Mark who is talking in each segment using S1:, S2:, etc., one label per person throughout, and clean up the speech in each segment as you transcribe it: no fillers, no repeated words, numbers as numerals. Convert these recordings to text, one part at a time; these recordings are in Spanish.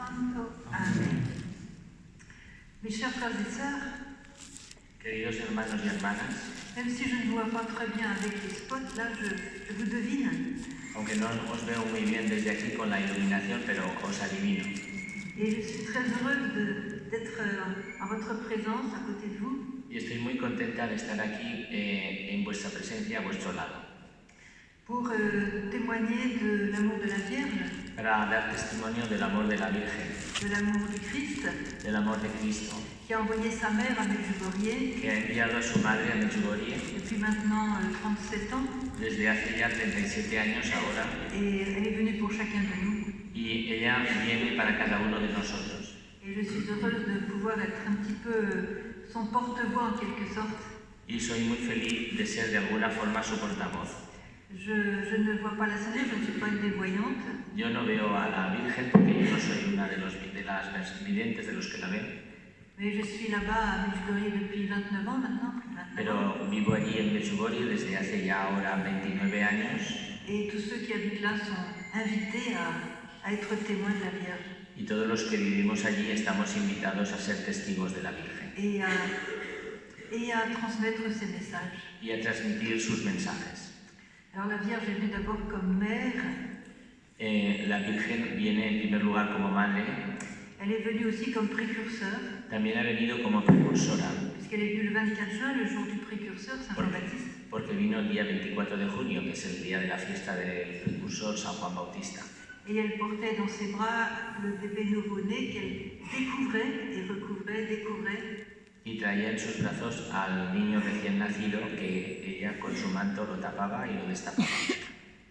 S1: Santo. Amén. Mes chers frères et sœurs,
S2: Queridos hermanos y hermanas,
S1: même si je ne vois pas très bien avec les spots, là je vous devine.
S2: aunque no os veo muy bien desde aquí con la iluminación, pero os adivino.
S1: Et je suis très heureuse d'être en votre présence, à côté de vous,
S2: Y estoy muy contenta de estar aquí en vuestra presencia, a vuestro lado,
S1: pour témoigner de l'amour de la Vierge,
S2: para dar testimonio del amor de la Virgen,
S1: de l'amour du Christ,
S2: del amor de Cristo,
S1: qui a envoyé sa mère à Medjugorje
S2: que ha enviado a su madre a Medjugorje
S1: depuis maintenant 37 ans,
S2: desde hace ya 37 años ahora,
S1: et elle est venue pour chacun de nous.
S2: y ella viene para cada uno de nosotros.
S1: Et je suis heureuse de pouvoir être un petit peu son porte-voix en quelque sorte.
S2: Y soy muy feliz de ser de alguna forma su portavoz.
S1: Je ne vois pas la Seigneur, je ne suis pas une voyante,
S2: Yo no veo a la Virgen porque yo no soy una de las videntes de los que la ven,
S1: mais je suis là-bas à Medjugorje depuis 29 ans maintenant, plus de 29 ans.
S2: pero vivo allí en Medjugorje desde hace ya ahora 29 años.
S1: Et tous ceux qui habitent là sont invités à être témoins de la Vierge
S2: Y todos los que vivimos allí estamos invitados a ser testigos de la Virgen
S1: et à transmettre ses messages.
S2: y a transmitir sus mensajes.
S1: Alors la Vierge est venue d'abord comme mère,
S2: La Virgen viene en primer lugar como madre,
S1: elle est venue aussi comme précurseur,
S2: también ha venido como precursora,
S1: puisqu'elle est venue le 24 juin, le jour du précurseur, Saint Jean-Baptiste.
S2: porque vino el día 24 de junio, que es el día de la fiesta del precursor San Juan Bautista.
S1: Et elle portait dans ses bras le bébé nouveau-né qu'elle découvrait et recouvrait, découvrait.
S2: Y traía en sus brazos al niño recién nacido que ella con su manto lo tapaba y lo destapaba.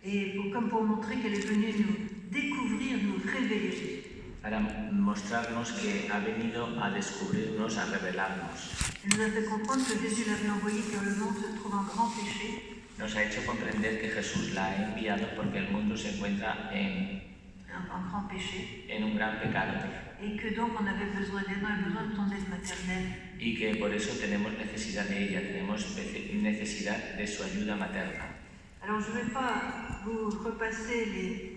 S1: Et comme pour montrer qu'elle est venue nous découvrir, nous révéler Jésus.
S2: Para mostrarnos que ha venido a descubrirnos, a revelarnos.
S1: Elle nous a fait comprendre que Jésus l'avait envoyée car le monde se trouve en grand péché.
S2: Nos ha hecho comprender que Jesús la ha enviado porque el mundo se encuentra en
S1: grand péché.
S2: En un gran pecado.
S1: Et que donc on avait besoin d'aide, on a besoin de ton aide maternelle.
S2: Y que por eso tenemos necesidad de ella, tenemos necesidad de su ayuda materna.
S1: Alors je ne vais pas vous repasser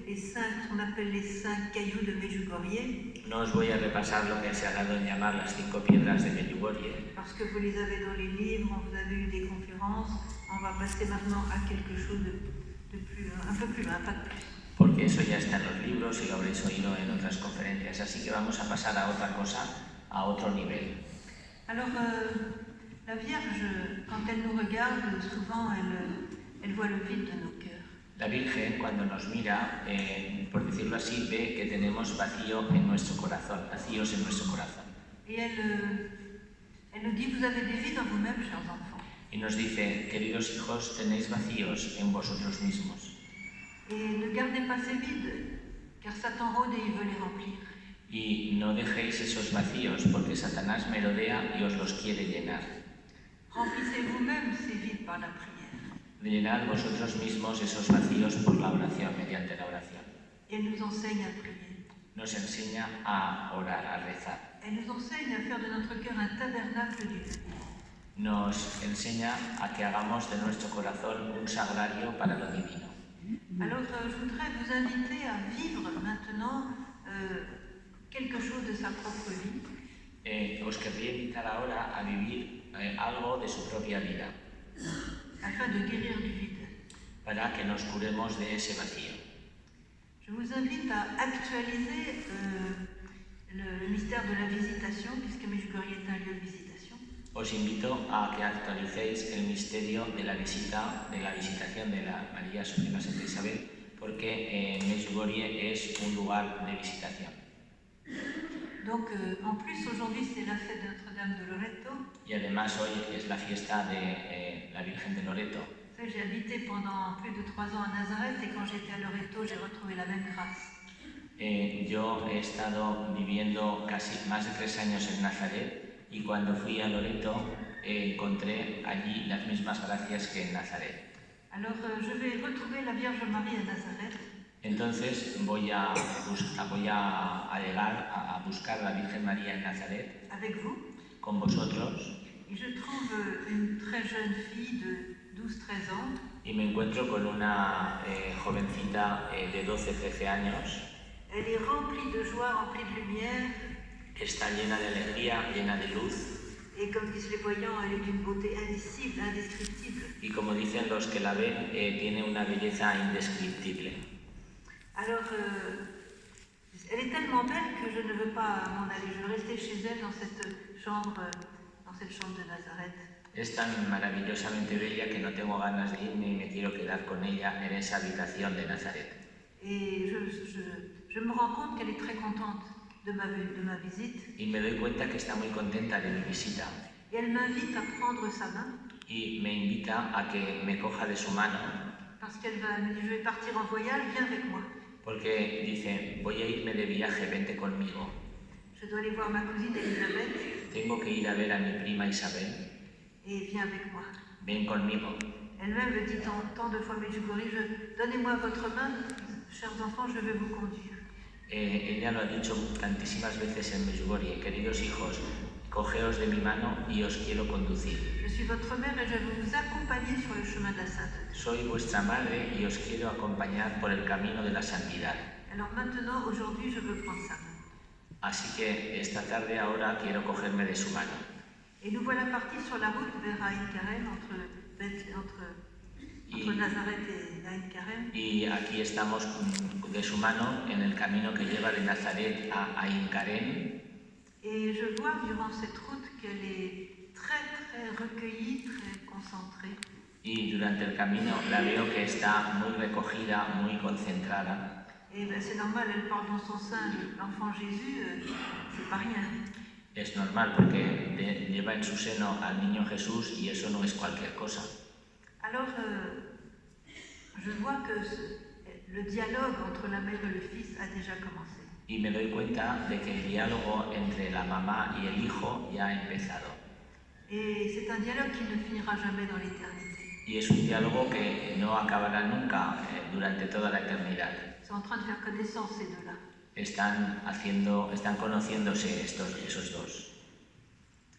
S1: les cinq, qu'on appelle les 5 cailloux de Medjugorje.
S2: No os voy a repasar lo que se ha dado en llamar las 5 piedras de Medjugorje.
S1: Parce que vous les avez dans les livres, vous avez eu des conférences. On va passer maintenant à quelque chose de plus, un peu plus loin, pas de plus.
S2: Porque eso ya está en los libros y lo habréis oído en otras conferencias. Así que vamos a pasar a otra cosa, a otro nivel.
S1: Alors, la Vierge, quand elle nous regarde, souvent elle voit le vide de nos cœurs.
S2: La Virgen, cuando nos mira, por decirlo así, ve que tenemos vacío en nuestro corazón, vacíos en nuestro corazón.
S1: Et elle nous dit, vous avez des vides en vous-même, chers enfants.
S2: Y nos dice, queridos hijos, tenéis vacíos en vosotros mismos.
S1: Et ne gardez pas ces vides, car Satan rôde et il veut les remplir.
S2: Y no dejéis esos vacíos, porque Satanás merodea y os los quiere llenar.
S1: Remplissez vous-même ces vides par la prière.
S2: Llenad vosotros mismos esos vacíos por la oración, mediante la oración.
S1: Et elle nous enseigne à prier.
S2: Nos enseña a orar, a rezar.
S1: Elle nous enseigne à faire de notre cœur un tabernacle du Dieu.
S2: Nos enseña a que hagamos de nuestro corazón un sagrario para lo divino.
S1: Alors, je voudrais vous inviter à vivre maintenant quelque chose de sa propre vie.
S2: Os querría invitar ahora a vivir algo de su propia vida.
S1: Afin de guérir du vide.
S2: Para que nos curemos de ese vacío.
S1: Je vous invite à actualiser le mystère de la visitation, puisque Medjugorje est un lieu de visitation.
S2: Os invito a que actualicéis el misterio de la visitación de la María Suprema Santa Isabel, porque Medjugorje es un lugar de visitación.
S1: Donc, en plus, aujourd'hui, c'est la fête de Notre-Dame de Loreto.
S2: Y además hoy es la fiesta de la Virgen de Loreto.
S1: J'ai habité pendant plus de 3 ans à Nazareth et quand j'étais à Loreto, j'ai retrouvé la même grâce.
S2: Yo he estado viviendo casi más de 3 años en Nazaret y cuando fui a Loreto encontré allí las mismas gracias que en Nazaret.
S1: Alors, je vais retrouver la Vierge Marie à Nazareth.
S2: Entonces voy a llegar a buscar a la Virgen María en Nazaret.
S1: Avec vous.
S2: Con vosotros.
S1: Et je trouve une très jeune fille de 12-13 ans.
S2: Y me encuentro con una jovencita de 12-13 años.
S1: Elle est remplie de joie joie, remplie de lumière.
S2: Está llena de alegría, llena de luz.
S1: Et comme disent les voyants, elle est d'une beauté indicible, indescriptible.
S2: Y como dicen los que la ven, tiene una belleza indescriptible.
S1: Alors, elle est tellement belle que je ne veux pas m'en aller. Je veux rester chez elle dans cette chambre de Nazareth.
S2: Es tan maravillosamente bella que no tengo ganas de irme y me quiero quedar con ella en esa habitación de Nazaret.
S1: Et je me rends compte qu'elle est très contente de ma visite.
S2: Y me doy cuenta que está muy contenta de mi visita.
S1: Et elle m'invite à prendre sa main.
S2: Y me invita a que me coja de su mano.
S1: Parce qu'elle me dit, je vais partir en voyage, viens avec moi.
S2: Porque dice, voy a irme de viaje, vente conmigo.
S1: Je dois aller voir ma cousine Elisabeth.
S2: Tengo que ir a ver a mi prima Isabel.
S1: Et viens avec moi.
S2: Ven conmigo.
S1: Elle-même le dit tant de fois, Medjugorje, donnez-moi votre main, chers enfants, je vais vous conduire.
S2: Ella lo ha dicho tantísimas veces en Medjugorje, queridos hijos, cogeos de mi mano y os quiero conducir.
S1: Je suis votre mère et je vais vous accompagner sur le chemin de la sainteté.
S2: Soy vuestra madre y os quiero acompañar por el camino de la santidad.
S1: Alors maintenant, aujourd'hui, je veux prendre sa main.
S2: Así que esta tarde ahora quiero cogerme de su mano.
S1: Et nous voilà partis sur la route vers Ain Karem, entre Nazareth et Ain Karem.
S2: Y aquí estamos de su mano en el camino que lleva de Nazaret a Ain Karem.
S1: Et je vois durant cette route qu'elle est très recueillie, très concentrée.
S2: Y durante el camino la veo que está muy recogida, muy concentrada.
S1: Et ben, c'est normal, elle porte dans son sein l'enfant Jésus, c'est pas rien.
S2: Es normal porque lleva en su seno al niño Jesús y eso no es cualquier cosa.
S1: Alors, je vois que le dialogue entre la mère et le fils a déjà commencé.
S2: Y me doy cuenta de que el diálogo entre la mamá y el hijo ya ha empezado.
S1: Et c'est un dialogue qui ne finira jamais dans l'éternité.
S2: Y es un diálogo que no acabará nunca durante toda la eternidad.
S1: Ils sont en train de faire connaissance, ces deux-là.
S2: Están conociéndose esos dos.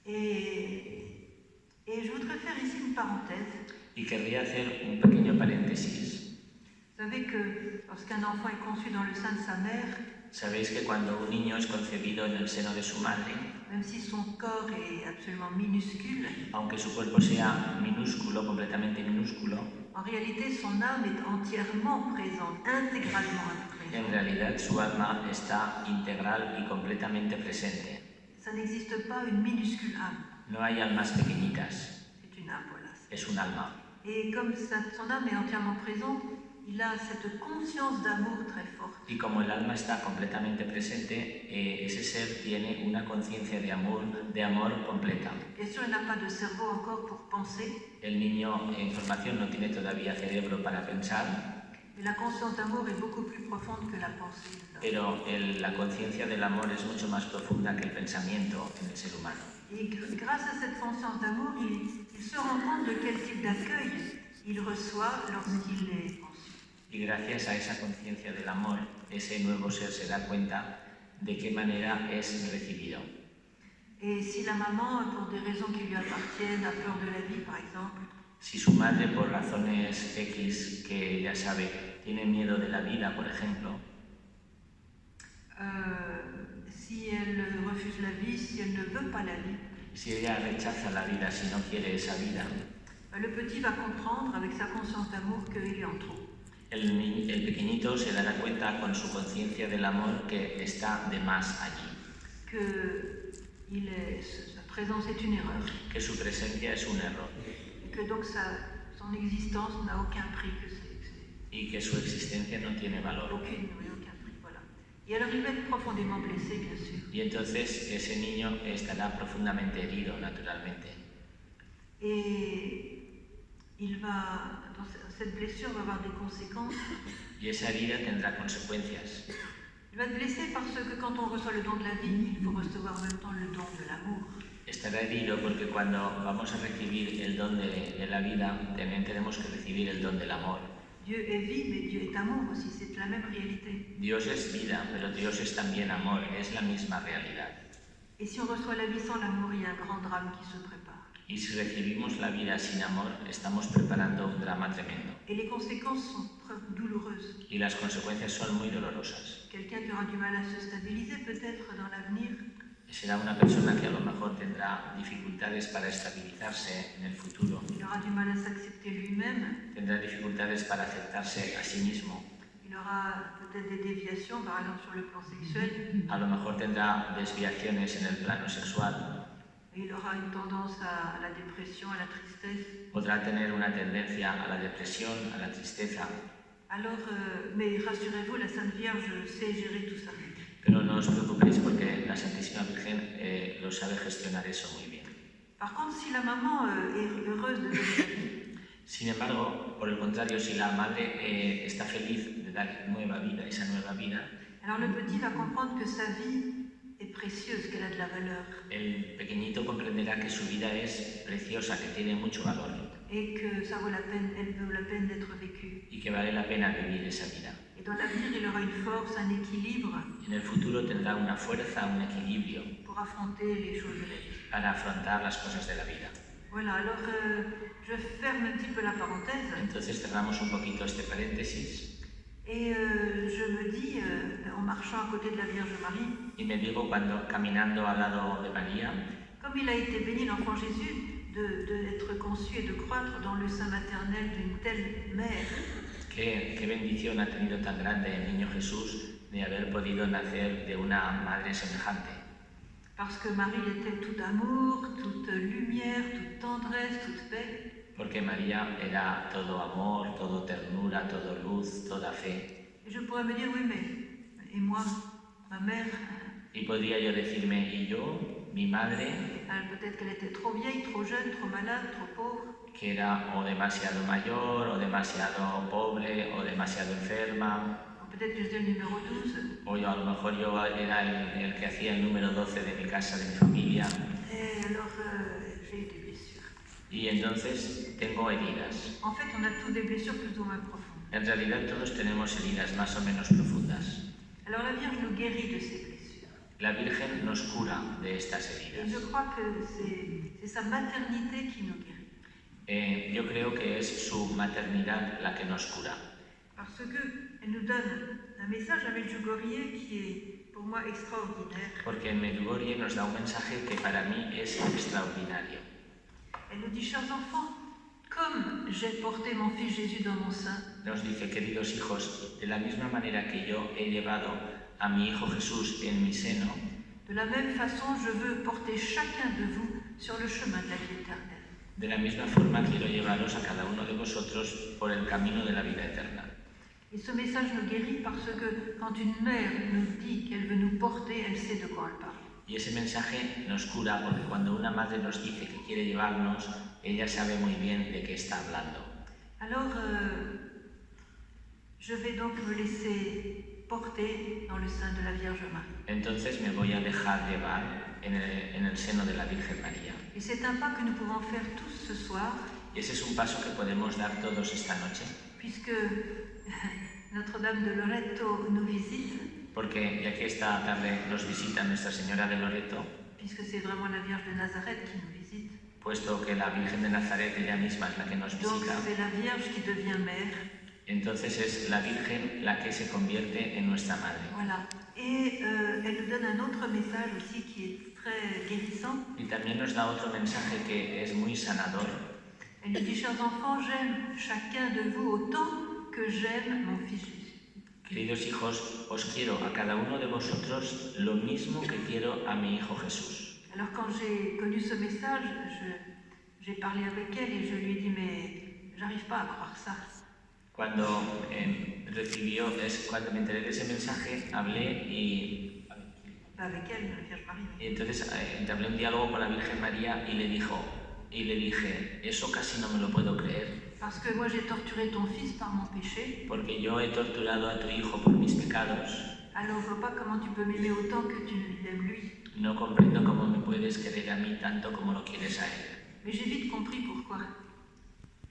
S1: Et je voudrais faire ici une parenthèse.
S2: Y querría hacer un pequeño paréntesis.
S1: Vous savez que lorsqu'un enfant est conçu dans le sein de sa mère,
S2: Sabéis que cuando un niño es concebido en el seno de su madre,
S1: même si son corps est absolument minuscule,
S2: aunque su cuerpo sea minúsculo, completamente minúsculo,
S1: en réalité son âme est entièrement présente, intégralement
S2: en
S1: présente.
S2: realidad su alma está integral y completamente presente.
S1: Ça n'existe pas une minuscule âme,
S2: No hay almas pequeñitas,
S1: c'est une âme, voilà.
S2: es un alma.
S1: Et comme son âme est entièrement présente, il a cette conscience d'amour très forte.
S2: Y como el alma está completamente presente, ese ser tiene una conciencia de amor completa.
S1: Bien sûr, il n'a pas de cerveau encore pour penser,
S2: El niño en formación no tiene todavía cerebro para pensar,
S1: mais la conscience d'amour est beaucoup plus profonde que la pensée.
S2: pero la conciencia del amor es mucho más profunda que el pensamiento en el ser humano.
S1: Et grâce à cette conscience d'amour, il se rend compte de quel type d'accueil il reçoit lorsqu'il est conçu.
S2: Y gracias a esa conciencia del amor, ese nuevo ser se da cuenta de qué manera es recibido.
S1: Et si la maman, pour des raisons qui lui appartiennent, a peur de la vie, par exemple,
S2: Si su madre, por razones X que ella sabe, tiene miedo de la vida, por ejemplo,
S1: si elle refuse la vie, si elle ne veut pas la vie,
S2: si ella rechaza la vida, si no quiere esa vida,
S1: le petit va comprendre avec sa conscience d'amour qu'il est en trop.
S2: el pequeñito se dará cuenta con su conciencia del amor que está de más allí,
S1: Que sa présence est une erreur.
S2: que su presencia es un error
S1: Et que donc son existence n'a aucun prix,
S2: y que su existencia no tiene valor.
S1: aucun prix, voilà. Et alors il va être profondément blessé, bien sûr.
S2: Y entonces ese niño estará profundamente herido, naturalmente.
S1: Et cette blessure va avoir des conséquences.
S2: Y esa herida tendrá consecuencias.
S1: Il va être blessé parce que quand on reçoit le don de la vie, il faut recevoir en même temps le don de l'amour.
S2: Estará herido porque cuando vamos a recibir el don de la vida, también tenemos que recibir el don del amor.
S1: Dieu est vie, mais Dieu est amour aussi, c'est la même réalité.
S2: Dios es vida, pero Dios es también amor, es la misma realidad.
S1: Et si on reçoit la vie sans l'amour, il y a un grand drame qui se prépare.
S2: Y si recibimos la vida sin amor, estamos preparando un drama tremendo.
S1: Et les conséquences sont très douloureuses.
S2: Y las consecuencias son muy dolorosas.
S1: Quelqu'un qui aura du mal à se stabiliser peut-être dans l'avenir,
S2: Será una persona que a lo mejor tendrá dificultades para estabilizarse en el futuro.
S1: il aura du mal à s'accepter lui-même,
S2: Tendrá dificultades para aceptarse a sí mismo.
S1: il aura peut-être des déviations, par exemple sur le plan sexuel,
S2: A lo mejor tendrá desviaciones en el plano sexual.
S1: et il aura une tendance à la dépression, à la tristesse.
S2: Podrá tener una tendencia a la depresión, a la tristeza.
S1: Alors, mais rassurez-vous, la Sainte Vierge sait gérer tout ça.
S2: Pero no os preocupéis porque la Santísima Virgen lo sabe gestionar eso muy bien.
S1: Par contre, si la maman est heureuse de donner la vie,
S2: Sin embargo, por el contrario, si la madre está feliz de dar nueva vida, esa nueva vida,
S1: alors le petit va comprendre que sa vie est précieuse, qu'elle a de la valeur,
S2: el pequeñito comprenderá que su vida es preciosa, que tiene mucho valor
S1: et que ça vaut la peine, elle vaut la peine d'être vécue.
S2: y que vale la pena vivir esa vida.
S1: Et dans l'avenir, il aura une force, un équilibre
S2: En el futuro tendrá una fuerza, un equilibrio
S1: pour affronter les choses de la vie.
S2: para afrontar las cosas de la vida.
S1: Voilà, alors je ferme un petit peu la parenthèse
S2: Entonces cerramos un poquito este paréntesis
S1: et je me dis, en marchant à côté de la Vierge Marie,
S2: y me digo cuando caminando al lado de María,
S1: comme il a été béni l'enfant Jésus d'être conçu et de croître dans le sein maternel d'une telle mère,
S2: qué bendición ha tenido tan grande el niño Jesús de haber podido nacer de una madre semejante.
S1: parce que Marie était tout amour, toute lumière, toute tendresse, toute paix.
S2: Porque María era todo amor, todo ternura, todo luz, toda fe.
S1: Et je pourrais me dire, oui, mais et moi, ma mère,
S2: Y podría yo decirme, ¿y yo, mi madre,
S1: peut-être qu'elle était trop vieille, trop jeune, trop malade, trop pauvre,
S2: que era o demasiado mayor, o demasiado pobre, o demasiado enferma,
S1: ou peut-être que j'étais le numéro 12.
S2: o yo, a lo mejor yo era el que hacía el número 12 de mi casa, de mi familia,
S1: Et alors, j'ai eu des blessures.
S2: y entonces tengo heridas.
S1: En fait, on a tous des blessures plus ou moins profondes.
S2: En realidad todos tenemos heridas más o menos profundas.
S1: Alors la Vierge nous guérit de ces blessures.
S2: La Virgen nos cura de estas
S1: Et
S2: heridas.
S1: je crois que c'est sa maternité qui nous guérit.
S2: Yo creo que es su maternidad la que nos cura.
S1: Parce qu'elle nous donne un message à Medjugorje qui est pour moi extraordinaire.
S2: Porque en Medjugorje nos da un mensaje que para mí es extraordinario.
S1: Elle nous dit, chers enfants, comme j'ai porté mon fils Jésus dans mon sein,
S2: Nos dice, queridos hijos, de la misma manera que yo he llevado a mi hijo Jesús en mi seno,
S1: de la même façon, je veux porter chacun de vous sur le chemin de la vie éternelle.
S2: de la misma forma quiero llevaros a cada uno de vosotros por el camino de la vida eterna.
S1: Et ce message nous guérit parce que quand une mère nous dit qu'elle veut nous porter, elle sait de quoi elle parle.
S2: Y ese mensaje nos cura porque cuando una madre nos dice que quiere llevarnos, ella sabe muy bien de qué está hablando.
S1: Alors, je vais donc me laisser porter dans le sein de la Vierge Marie.
S2: Entonces me voy a dejar llevar en el seno de la Virgen María.
S1: Et c'est un pas que nous pouvons faire tous ce soir,
S2: Y ese es un paso que podemos dar todos esta noche,
S1: puisque Notre-Dame de Loreto nous visite,
S2: porque ya que esta tarde nos visita Nuestra Señora de Loreto,
S1: puisque c'est vraiment la Vierge de Nazareth qui nous visite.
S2: puesto que la Virgen de Nazaret ella misma es la que nos
S1: Donc
S2: visita,
S1: c'est la Vierge qui devient mère.
S2: entonces es la Virgen la que se convierte en nuestra madre.
S1: Voilà. Et elle nous donne un autre message aussi qui est très guérissant.
S2: Y también nos da otro mensaje que es muy sanador.
S1: Elle nous dit, chers enfants, j'aime chacun de vous autant que j'aime mon fils Jésus.
S2: Queridos hijos, os quiero a cada uno de vosotros lo mismo que quiero a mi hijo Jesús.
S1: Alors quand j'ai connu ce message, j'ai parlé avec elle et je lui ai dit, mais j'arrive pas à croire ça.
S2: Cuando cuando me enteré de ese mensaje, hablé y
S1: Avec elle, la Vierge Marie.
S2: Y entonces entablé un diálogo con la Virgen María y le dije, eso casi no me lo puedo creer,
S1: Parce que moi j'ai torturé ton fils par mon péché,
S2: porque yo he torturado a tu hijo por mis pecados.
S1: alors je vois pas comment tu peux m'aimer autant que tu l'aimes lui.
S2: No comprendo cómo me puedes querer a mí tanto como lo quieres a él.
S1: Mais j'ai vite compris pourquoi.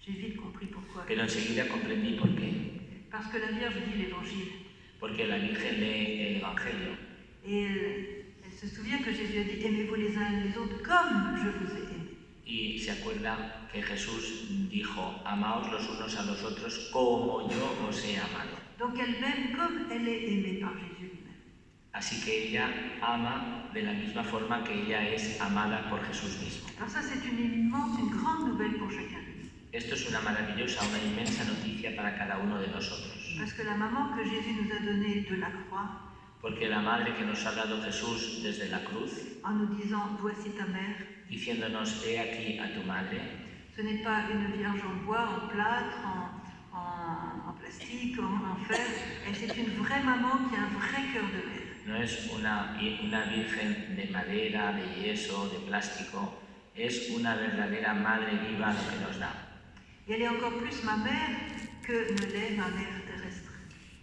S1: J'ai vite compris pourquoi.
S2: Pero enseguida comprendí por qué.
S1: Parce que la Vierge lit l'Évangile.
S2: Porque la Virgen lee el Evangelio.
S1: Et elle se souvient que Jésus a dit, aimez-vous les uns les autres comme je vous ai aimé.
S2: y se acuerda que Jesús dijo, amaos los unos a los otros como yo os he amado.
S1: Donc elle m'aime comme elle est aimée par Jésus lui-même.
S2: Así que ella ama de la misma forma que ella es amada por Jesús mismo.
S1: Alors ça, c'est une immense, une grande nouvelle pour chacun de nous.
S2: Esto es una maravillosa, una inmensa noticia para cada uno de nosotros.
S1: Parce que la maman que Jésus nous a donnée de la croix,
S2: Porque la madre que nos ha dado Jesús desde la cruz,
S1: en nous disant « voici ta mère »,
S2: diciéndonos, he aquí a tu madre,
S1: ce n'est pas une vierge en bois, en plâtre, en plastique, en fer, et c'est une vraie maman qui a un vrai cœur de mère.
S2: no es una virgen de madera, de yeso, de plástico, es una verdadera madre viva lo que nos da.
S1: Et elle est encore plus ma mère que ne l'est ma mère terrestre.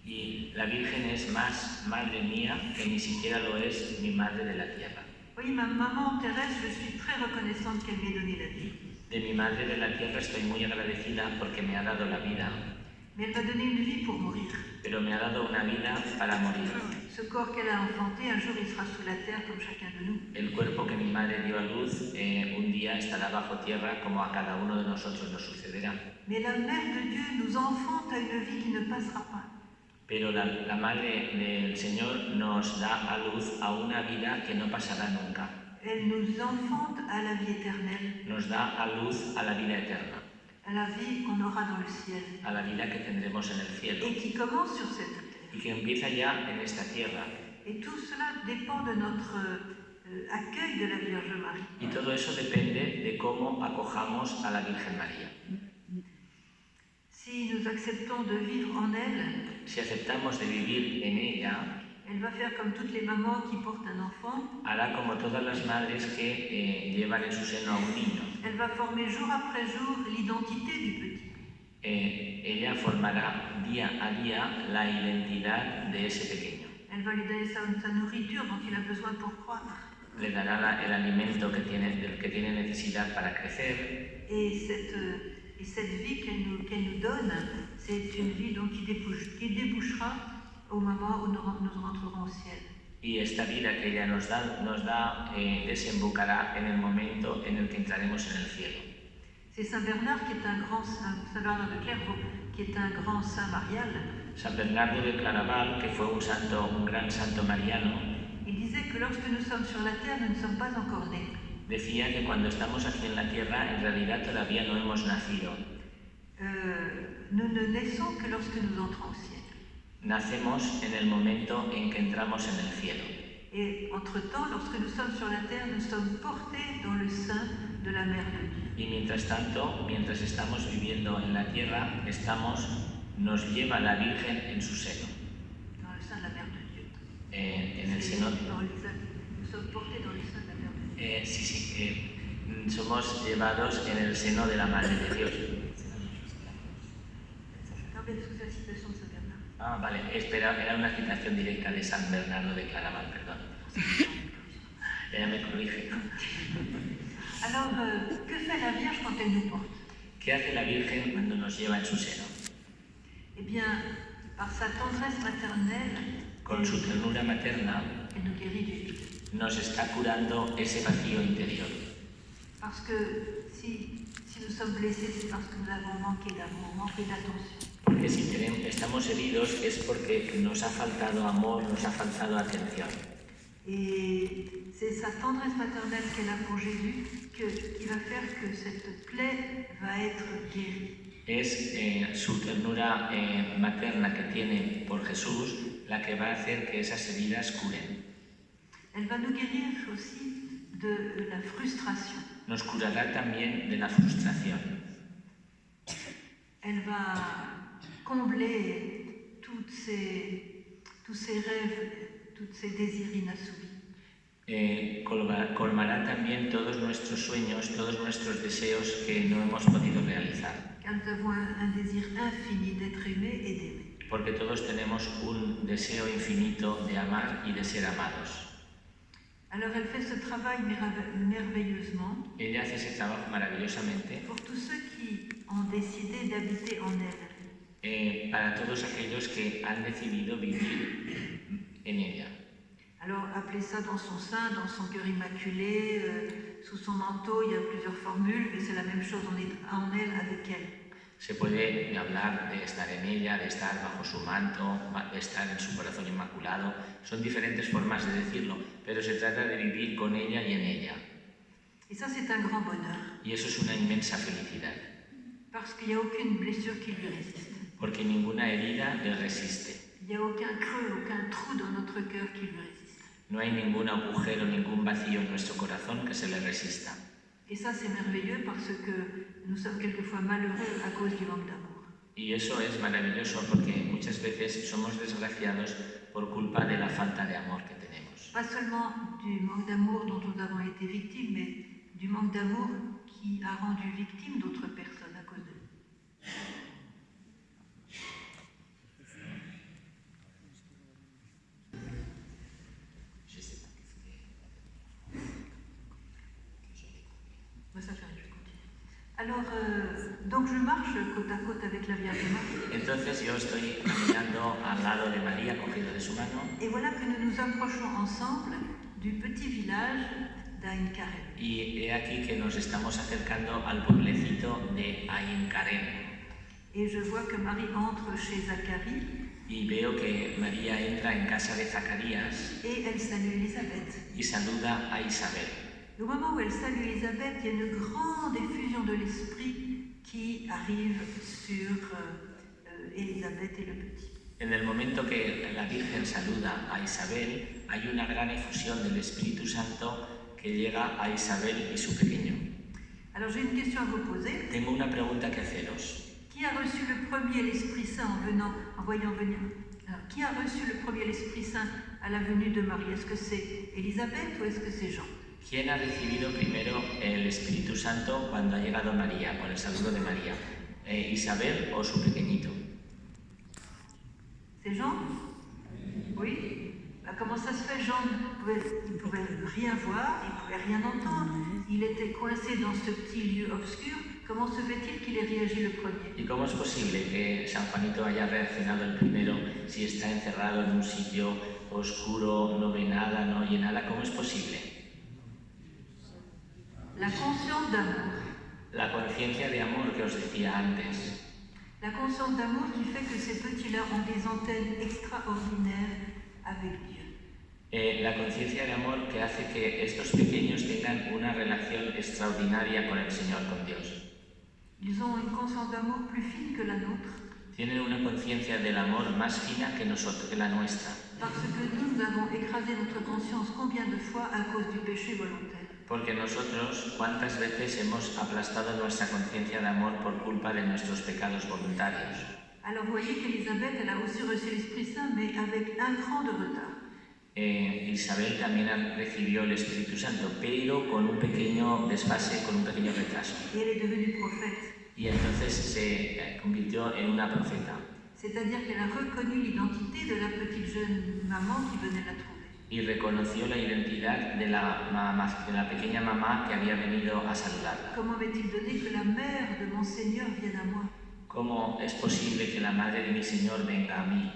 S2: Y la Virgen es más madre mía que ni siquiera lo es mi madre de la tierra.
S1: Oui, ma maman terrestre, je suis très reconnaissante qu'elle m'ait donné la vie.
S2: De mi madre de la tierra estoy muy agradecida porque me ha dado la vida,
S1: Mais elle m'a donné une vie pour mourir.
S2: pero me ha dado una vida para morir.
S1: Ce corps qu'elle a enfanté, un jour il sera sous la terre comme chacun de nous.
S2: El cuerpo que mi madre dio a luz un día estará bajo tierra como a cada uno de nosotros nos sucederá.
S1: Mais la mère de Dieu nous enfante à une vie qui ne passera pas.
S2: Pero la madre del Señor nos da a luz a una vida que no pasará nunca.
S1: Elle nous enfante à la vie éternelle,
S2: Nos da a luz a la vida eterna,
S1: à la vie qu'on aura dans le ciel,
S2: a la vida que tendremos en el cielo
S1: et qui commence sur cette terre.
S2: y que empieza ya en esta tierra.
S1: Et tout cela dépend de notre accueil de la Vierge Marie.
S2: Y todo eso depende de cómo acojamos a la Virgen María.
S1: Si nous acceptons de vivre en elle,
S2: Si aceptamos de vivir en ella,
S1: elle va faire comme toutes les mamans qui portent un enfant.
S2: hará como todas las madres que llevan en su seno a un niño.
S1: Elle va former jour après jour l'identité du petit.
S2: Ella formará día a día la identidad de ese pequeño.
S1: Elle va lui donner sa nourriture dont il a besoin pour croître.
S2: Le dará el alimento del que tiene necesidad para crecer.
S1: Et cette vie qu'elle nous donne, c'est une vie donc qui débouchera au moment où nous rentrerons au ciel.
S2: Y esta vida que ella nos da desembocará en el momento en el que entraremos en el cielo.
S1: C'est Saint Bernard qui est un grand Saint Bernard de Clairvaux, qui est un grand saint marial.
S2: San Bernardo de Claraval, que fue un gran santo mariano,
S1: Il disait que lorsque nous sommes sur la terre, nous ne sommes pas encore nés.
S2: decía que cuando estamos aquí en la tierra, en realidad todavía no hemos nacido.
S1: Nous ne naissons que lorsque nous entrons au ciel.
S2: Nacemos en el momento en que entramos en el cielo.
S1: Et entre-temps, lorsque nous sommes sur la terre, nous sommes portés dans le sein de la Mère de Dieu.
S2: Y mientras tanto, mientras estamos viviendo en la tierra, nos lleva la Virgen en su seno.
S1: Dans le sein de la Mère de Dieu.
S2: En el seno.
S1: Nous sommes portés dans le sein de la Mère de Dieu.
S2: Sí, somos llevados en el seno de la Madre de Dios.
S1: Non, mais est-ce que c'est la citation de Saint Bernard?
S2: Ah, vale, era una citación directa de San Bernardo de Claraval, perdón. Ella me corrige.
S1: Alors, que fait la Vierge quand elle nous porte?
S2: ¿Qué hace la Virgen cuando nos lleva en su seno?
S1: Eh bien, par sa tendresse maternelle,
S2: Con su ternura materna
S1: elle nous guérit du vide.
S2: nos está curando ese vacío interior.
S1: Parce que si nous sommes blessés, c'est parce que nous avons manqué d'amour, manqué d'attention.
S2: Porque si estamos heridos es porque nos ha faltado amor, nos ha faltado atención.
S1: Et c'est sa tendresse maternelle qu'elle a pour Jésus qui va faire que cette plaie va être guérie.
S2: Es su ternura materna que tiene por Jesús la que va a hacer que esas heridas curen.
S1: Elle va nous guérir aussi de la frustration.
S2: Nos curará también de la frustración.
S1: Elle va combler tous ces rêves, tous ces désirs inassouvis.
S2: Colmará también todos nuestros sueños, todos nuestros deseos que no hemos podido realizar.
S1: Car nous avons un désir infini d'être aimés et d'aimer.
S2: Porque todos tenemos un deseo infinito de amar y de ser amados.
S1: Alors elle fait ce travail merveilleusement
S2: Ella hace ese trabajo maravillosamente
S1: pour tous ceux qui ont décidé d'habiter en elle.
S2: para todos aquellos que han decidido vivir en ella.
S1: Alors, appelez ça dans son sein, dans son cœur immaculé, sous son manteau, il y a plusieurs formules, mais c'est la même chose, on est en elle, avec elle.
S2: Se puede hablar de estar en ella, de estar bajo su manto, de estar en su corazón inmaculado. Son diferentes formas de decirlo, pero se trata de vivir con ella y en ella.
S1: Et ça, c'est un grand bonheur.
S2: Y eso es una inmensa felicidad.
S1: Parce qu'il n'y a aucune blessure qui lui résiste.
S2: Porque ninguna herida le resiste.
S1: Il n'y a aucun creux, aucun trou dans notre cœur qui lui résiste.
S2: No hay ningún agujero, ningún vacío en nuestro corazón que se le resista.
S1: Et ça, c'est merveilleux parce que nous sommes quelquefois malheureux à cause du manque d'amour.
S2: Y eso es maravilloso porque muchas veces somos desgraciados por culpa de la falta de amor que tenemos.
S1: Pas seulement du manque d'amour dont nous avons été victimes, mais du manque d'amour qui a rendu victime d'autres personnes à cause de nous. Ça fait rien, je continue. Alors, donc je marche côte à côte avec la Vierge Marie.
S2: Entonces yo estoy caminando al lado de María, cogido de su mano.
S1: Et voilà que nous nous approchons ensemble du petit village d'Ain Karen.
S2: Y he aquí que nos estamos acercando al pueblecito de Ain Karen.
S1: Et je vois que Marie entre chez Zacharie.
S2: Y veo que María entra en casa de Zacarías.
S1: Et elle salue Élisabeth.
S2: Y saluda a Isabel.
S1: Au moment où elle salue Élisabeth, il y a une grande effusion de l'esprit qui arrive sur Élisabeth et le petit.
S2: En el momento que la Virgen saluda a Isabel, hay una gran efusión del Espíritu Santo que llega a Isabel y su pequeño.
S1: Alors j'ai une question à vous poser.
S2: Tengo una pregunta que haceros.
S1: Qui a reçu le premier l'Esprit Saint en voyant venir? Alors, qui a reçu le premier l'Esprit Saint à la venue de Marie? Est-ce que c'est Élisabeth ou est-ce que c'est Jean?
S2: ¿Quién ha recibido primero el Espíritu Santo cuando ha llegado María, con el saludo de María? ¿Isabel o su pequeñito?
S1: C'est Jean? Oui. Comment ça se fait? Jean ne pouvait rien voir, il ne pouvait rien entendre. Il était coincé dans ce petit lieu obscur. Comment se fait-il qu'il ait réagi le premier?
S2: ¿Y cómo es posible que San Juanito haya reaccionado el primero si está encerrado en un sitio oscuro, no ve nada, no oye nada? ¿Cómo es posible?
S1: La conscience d'amour.
S2: La conciencia de amor que os decía antes.
S1: La conscience d'amour qui fait que ces petits-là ont des antennes extraordinaires avec Dieu.
S2: La conciencia de amor que hace que estos pequeños tengan una relación extraordinaria con el Señor, con Dios.
S1: Ils ont une conscience d'amour plus fine que la nôtre.
S2: Tienen una conciencia del amor más fina que nosotros, que la nuestra.
S1: Parce que nous avons écrasé notre conscience combien de fois à cause du péché volontaire.
S2: Porque nosotros, ¿cuántas veces hemos aplastado nuestra conciencia de amor por culpa de nuestros pecados voluntarios?
S1: Alors vous voyez qu'Élisabeth, elle a aussi reçu l'Esprit Saint, mais avec un cran de retard.
S2: Isabel también recibió el Espíritu Santo, pero con un pequeño desfase, con un pequeño retraso.
S1: Et elle est devenue prophète.
S2: Y entonces se convirtió en una profeta.
S1: C'est-à-dire qu'elle a reconnu l'identité de la petite jeune maman qui venait la trouver.
S2: Y reconoció la identidad de la pequeña mamá que había venido a saludarla.
S1: Comment m'est-il donné que la mère de mon Seigneur vienne à moi?
S2: ¿Cómo es posible que la madre de mi Señor venga a mí?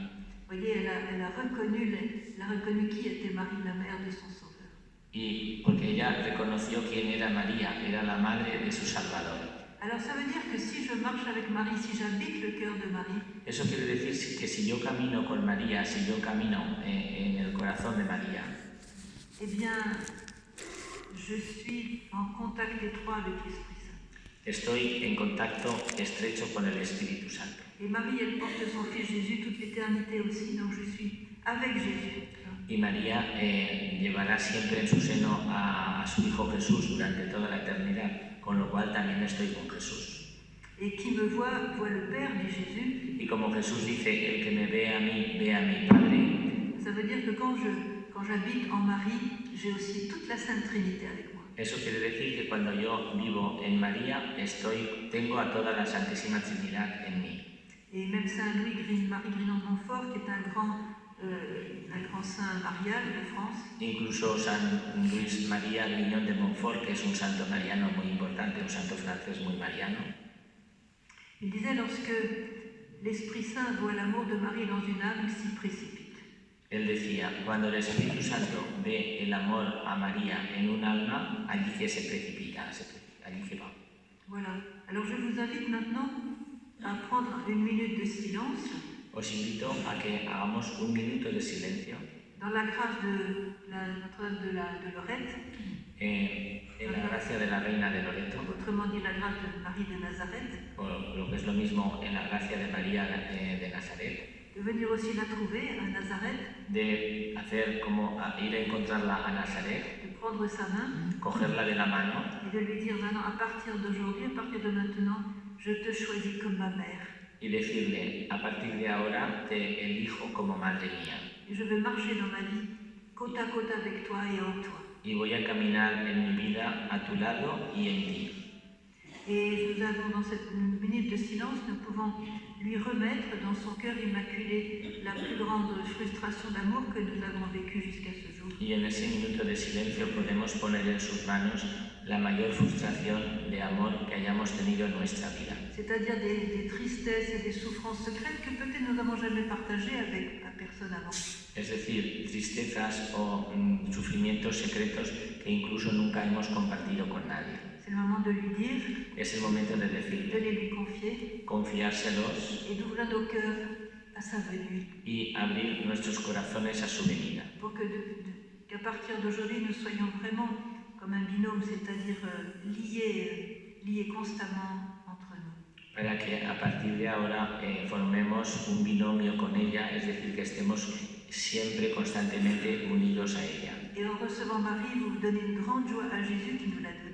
S1: Vous voyez, elle a reconnu qui était Marie, la mère de son Sauveur.
S2: Y porque ella reconoció quién era María, era la madre de su Salvador.
S1: Alors ça veut dire que si je marche avec Marie, si j'habite le cœur de Marie,
S2: Eso quiere decir que si yo camino con María, si yo camino en el corazón de María,
S1: eh bien, je suis en contact étroit avec l'Esprit Saint.
S2: estoy en contacto estrecho con el Espíritu Santo.
S1: Et Marie, elle porte son Fils Jésus toute l'éternité aussi, donc je suis avec Jésus.
S2: Y María llevará siempre en su seno a su Hijo Jesús durante toda la eternidad, con lo cual también estoy con Jesús.
S1: Et qui me voit, voit le Père, dit Jésus.
S2: Y como Jesús dice, el que me ve a mí, ve a mi Padre.
S1: Ça veut dire que quand j'habite en Marie, j'ai aussi toute la Sainte Trinité avec moi.
S2: Eso quiere decir que cuando yo vivo en María, tengo a toda la Santísima Trinidad en mí.
S1: Et même Saint Marie Grignon de Montfort, qui est un grand saint marial de France.
S2: Incluso San Luis María Grignon de Montfort, que es un santo mariano muy importante, un santo francés muy mariano.
S1: Il disait, lorsque l'Esprit Saint voit l'amour de Marie dans une âme, il s'y précipite.
S2: Él decía, cuando el Espíritu Santo ve el amor a María en un alma, allí que se precipita, allí que va.
S1: Voilà. Alors je vous invite maintenant à prendre une minute de silence
S2: Os invito a que hagamos un minuto de silencio
S1: dans la grâce de Notre-Dame de Lorette,
S2: en la gracia de la Reina de Loreto,
S1: autrement dit la grâce de Marie de Nazareth,
S2: o lo que es lo mismo en la gracia de María de Nazaret,
S1: de venir aussi la trouver à Nazareth,
S2: de hacer como ir a encontrarla a Nazaret,
S1: de prendre sa main
S2: cogerla de la mano
S1: et de lui dire maintenant, à partir d'aujourd'hui, à partir de maintenant, je te choisis comme ma mère.
S2: y decirle, a partir de ahora te elijo como madre mía.
S1: Et je vais marcher dans ma vie côte à côte avec toi et en toi.
S2: Y voy a caminar en mi vida a tu lado y en ti.
S1: Et nous avons dans cette minute de silence, nous pouvons lui remettre dans son cœur immaculé la plus grande frustration d'amour que nous avons vécue jusqu'à ce jour.
S2: Y en ese minuto de silencio podemos poner en sus manos la mayor frustración de amor que hayamos tenido en nuestra vida.
S1: C'est-à-dire des tristesses et des souffrances secrètes que peut-être nous n'avons jamais partagées avec personne avant.
S2: Es decir, tristezas o sufrimientos secretos que incluso nunca hemos compartido con nadie.
S1: C'est le moment de lui dire,
S2: Es el momento de
S1: de
S2: decirle,
S1: les lui confier
S2: confiárselos
S1: et d'ouvrir nos cœurs à sa venue.
S2: y abrir nuestros corazones a su venida.
S1: Pour qu'à partir d'aujourd'hui, nous soyons vraiment comme un binôme, c'est-à-dire liés constamment entre nous.
S2: Para que a partir de ahora formemos un binomio con ella, es decir, que estemos siempre constantemente unidos a ella.
S1: Et en recevant Marie, vous donnez une grande joie à Jésus qui nous l'a donnée.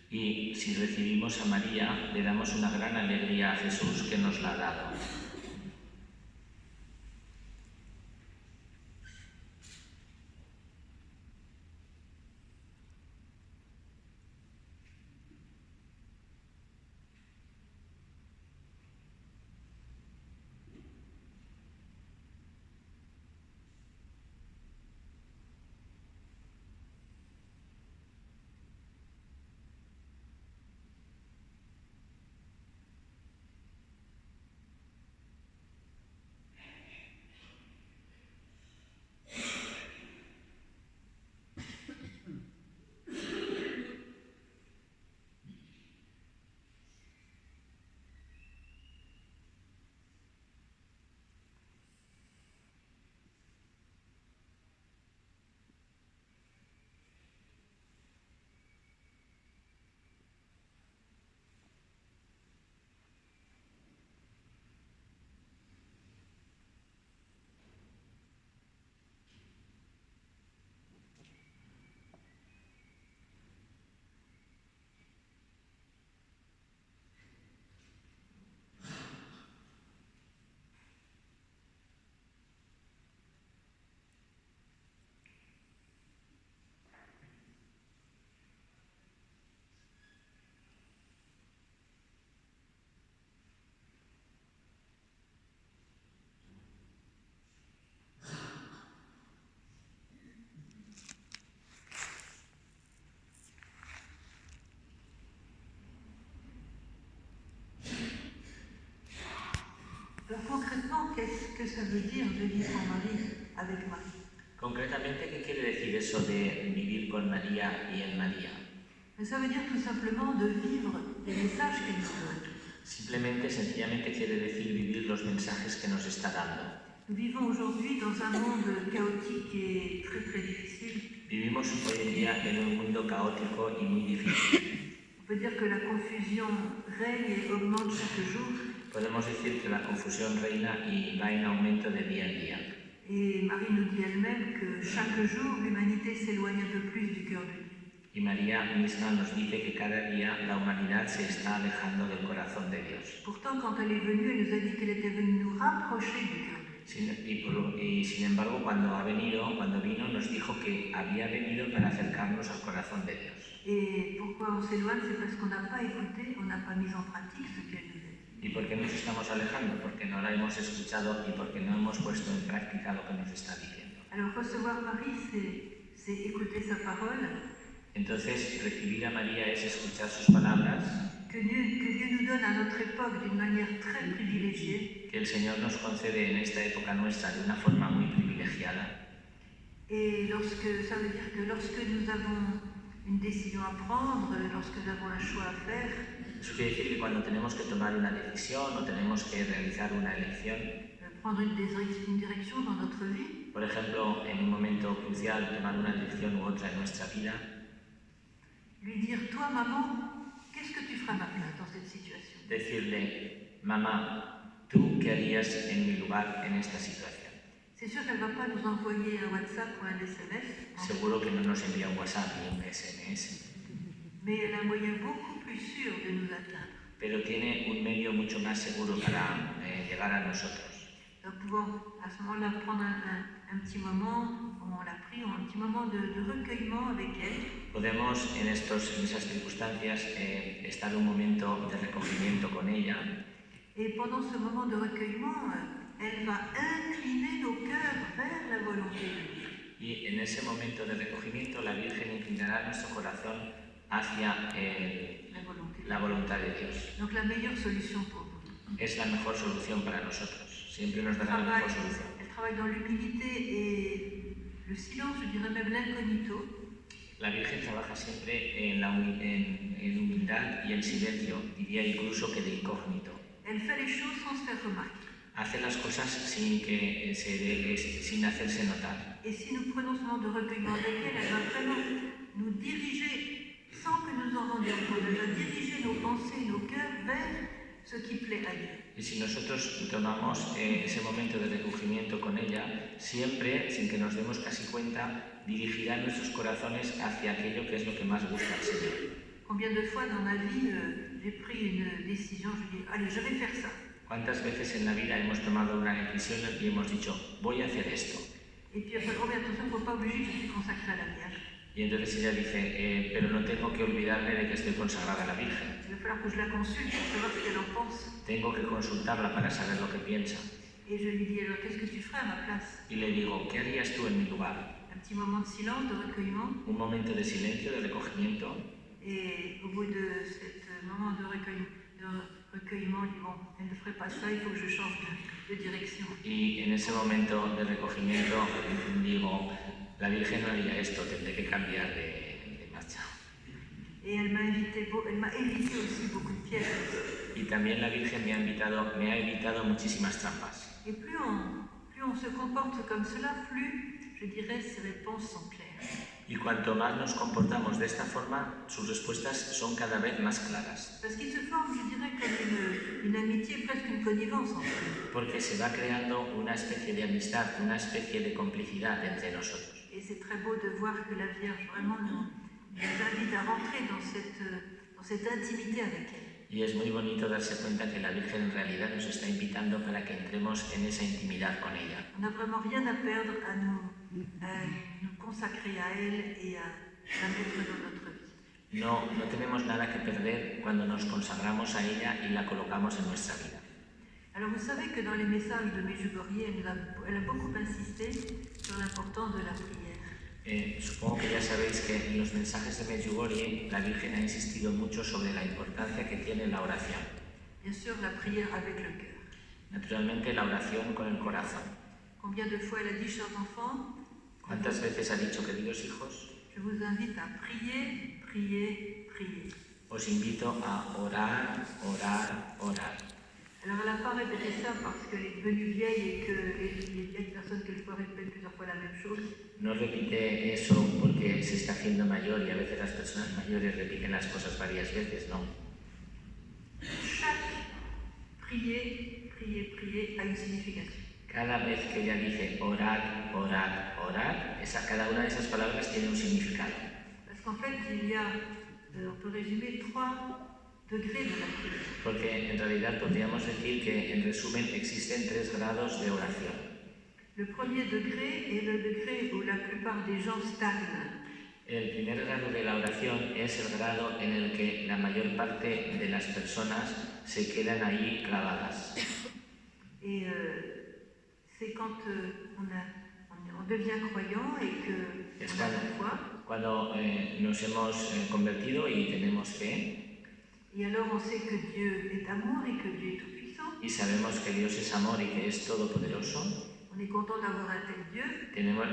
S2: Y si recibimos a María, le damos una gran alegría a Jesús que nos la ha dado.
S1: Alors concrètement, qu'est-ce que ça veut dire de vivre en Marie, avec Marie?
S2: Concretamente, ¿qué quiere decir eso de vivir con María y en María?
S1: Mais ça veut dire tout simplement de vivre les messages qu'elle nous donne.
S2: Simplemente, sencillamente quiere decir vivir los mensajes que nos está dando.
S1: Nous vivons aujourd'hui dans un monde chaotique et très très difficile.
S2: Vivimos hoy en día en un mundo caótico y muy difícil.
S1: On peut dire que la confusion règne et augmente chaque jour.
S2: Podemos decir que la confusión reina y va en aumento de día en día.
S1: Et Marie nous dit elle-même que chaque jour, l'humanité s'éloigne un peu plus du cœur de Dieu.
S2: Y María misma nos dice que cada día la humanidad se está alejando del corazón de Dios.
S1: Pourtant, quand elle est venue, elle nous a dit qu'elle était venue nous rapprocher du cœur de Dieu.
S2: Y sin embargo, cuando vino, nos dijo que había venido para acercarnos al corazón de Dios.
S1: Et pourquoi on s'éloigne? C'est parce qu'on n'a pas écouté, on n'a pas mis en pratique ce qu'elle nous a dit.
S2: ¿Y por qué nos estamos alejando? Porque no la hemos escuchado y porque no hemos puesto en práctica lo que nos está diciendo.
S1: Alors recevoir Marie, c'est écouter sa parole.
S2: Entonces, recibir a María es escuchar sus palabras.
S1: Que Dieu nous donne à notre époque d'une manière très privilégiée.
S2: Que el Señor nos concede en esta época nuestra de una forma muy privilegiada. privilegiada.
S1: Et ça veut dire que lorsque nous avons une décision à prendre, lorsque nous avons un choix à faire,
S2: Eso quiere decir que cuando tenemos que tomar una decisión o tenemos que realizar una elección,
S1: prendre une direction dans notre vie,
S2: por ejemplo, en un momento crucial, tomar una dirección u otra en nuestra vida,
S1: lui dire, toi maman, qu'est-ce que tu feras à ma place dans cette situation?
S2: decirle, mamá, ¿tú qué harías en mi lugar en esta situación?
S1: C'est sûr qu'elle ne va pas nous envoyer un WhatsApp ou un SMS,
S2: Seguro que no nos envía un WhatsApp ni un SMS,
S1: mais elle a un moyen beaucoup plus sûr de nous atteindre.
S2: pero tiene un medio mucho más seguro para llegar a nosotros.
S1: Nous pouvons à ce moment-là prendre un petit moment, comme on l'a pris, un petit moment de recueillement avec elle.
S2: Podemos en esas circunstancias estar un momento de recogimiento con ella.
S1: Et pendant ce moment de recueillement, elle va incliner nos cœurs vers la volonté de Dieu.
S2: Y en ese momento de recogimiento la Virgen inclinará nuestro corazón hacia la voluntad de Dios.
S1: Donc la meilleure solution pour nous.
S2: Es la mejor solución para nosotros. Siempre nos dará la mejor solución.
S1: Elle travaille dans l'humilité et le silence, je dirais même l'incognito.
S2: La Virgen trabaja siempre en humildad y en silencio, diría incluso que de incógnito.
S1: Elle fait les choses sans se faire remarquer.
S2: Hace las cosas sin hacerse notar.
S1: Et si nous prenons ce moment de recueillement avec elle, elle va vraiment nous diriger, sans que nous en rendions compte, elle va diriger nos pensées, nos cœurs vers ce qui plaît à Dieu.
S2: Y si nosotros tomamos ese momento de recogimiento con ella, siempre, sin que nos demos casi cuenta, dirigirá nuestros corazones hacia aquello que es lo que más gusta al Señor.
S1: Combien de fois dans ma vie, j'ai pris une décision, je dis, allez, je vais faire ça.
S2: ¿Cuántas veces en la vida hemos tomado una decisión y hemos dicho, voy a hacer esto?
S1: Et puis après, oh mais attention, il ne faut pas oublier que je suis consacrée à la Vierge.
S2: Y entonces ella dice, pero no tengo que olvidarme de que estoy consagrada a la Virgen.
S1: Il va falloir que je la consulte pour savoir ce qu'elle en pense.
S2: Tengo que consultarla para saber lo que piensa.
S1: Et je lui dis, alors qu'est-ce que tu ferais à ma place?
S2: Y le digo, ¿qué harías tú en mi lugar?
S1: Un petit moment de silence, de recueillement.
S2: Un momento de silencio, de recogimiento.
S1: Et au bout de ce moment de recueillement, je dis, bon, elle ne ferait pas ça, il faut que je change de direction.
S2: Y en ese momento de recogimiento digo, la Virgen no haría esto, tendré que cambiar de marcha.
S1: Et elle m'a évité aussi beaucoup de pièges.
S2: Y también la Virgen me ha evitado muchísimas trampas.
S1: Et plus on se comporte comme cela, plus, je dirais, ses réponses sont claires.
S2: Y cuanto más nos comportamos de esta forma, sus respuestas son cada vez más claras.
S1: Parce qu'il se forme, je dirais, comme une amitié, presque une connivence en fait.
S2: Porque se va creando una especie de amistad, una especie de complicidad entre nosotros.
S1: Et c'est très beau de voir que la Vierge vraiment nous invite à rentrer dans cette intimité avec elle.
S2: Y es muy bonito darse cuenta que la Virgen en realidad nos está invitando para que entremos en esa intimidad con ella.
S1: On n'a vraiment rien à perdre à nous consacrer à elle et à la mettre dans notre vie.
S2: No tenemos nada que perder cuando nos consagramos a ella y la colocamos en nuestra vida.
S1: Alors vous savez que dans les messages de Medjugorje, elle a beaucoup insisté sur l'importance de la prière.
S2: Supongo que ya sabéis que en los mensajes de Medjugorje la Virgen ha insistido mucho sobre la importancia que tiene la oración.
S1: Bien sûr, la prière avec le cœur.
S2: Naturalmente, la oración con el corazón.
S1: Combien de fois elle a dit, chers enfants,
S2: ¿Cuántas veces ha dicho, queridos hijos?
S1: Je vous invite à prier, prier, prier.
S2: Os invito a orar, orar, orar.
S1: Alors elle n'a pas répété ça parce qu'elle est devenue vieille et que les vieilles personnes quelquefois répètent plusieurs fois la même chose.
S2: No repite eso porque se está haciendo mayor y a veces las personas mayores repiten las cosas varias veces, ¿no?
S1: Chaque prier, prier, prier a une signification.
S2: Cada vez que ella dice orar, orar, orar, cada una de esas palabras tiene un significado.
S1: Parce qu'en fait, il y a, on peut résumer 3 degrés de la prière.
S2: Porque en realidad podríamos decir que, en resumen, existen 3 grados de oración.
S1: Le premier degré est le degré où la plupart des gens stagnent.
S2: El primer grado de la oración es el grado en el que la mayor parte de las personas se quedan ahí clavadas.
S1: Et c'est quand on devient croyant et que on a la foi.
S2: Cuando nos hemos convertido y tenemos fe.
S1: Et alors on sait que Dieu est amour et que Dieu est tout-puissant.
S2: Y sabemos que Dios es amor y que es todopoderoso.
S1: On est content d'avoir un tel Dieu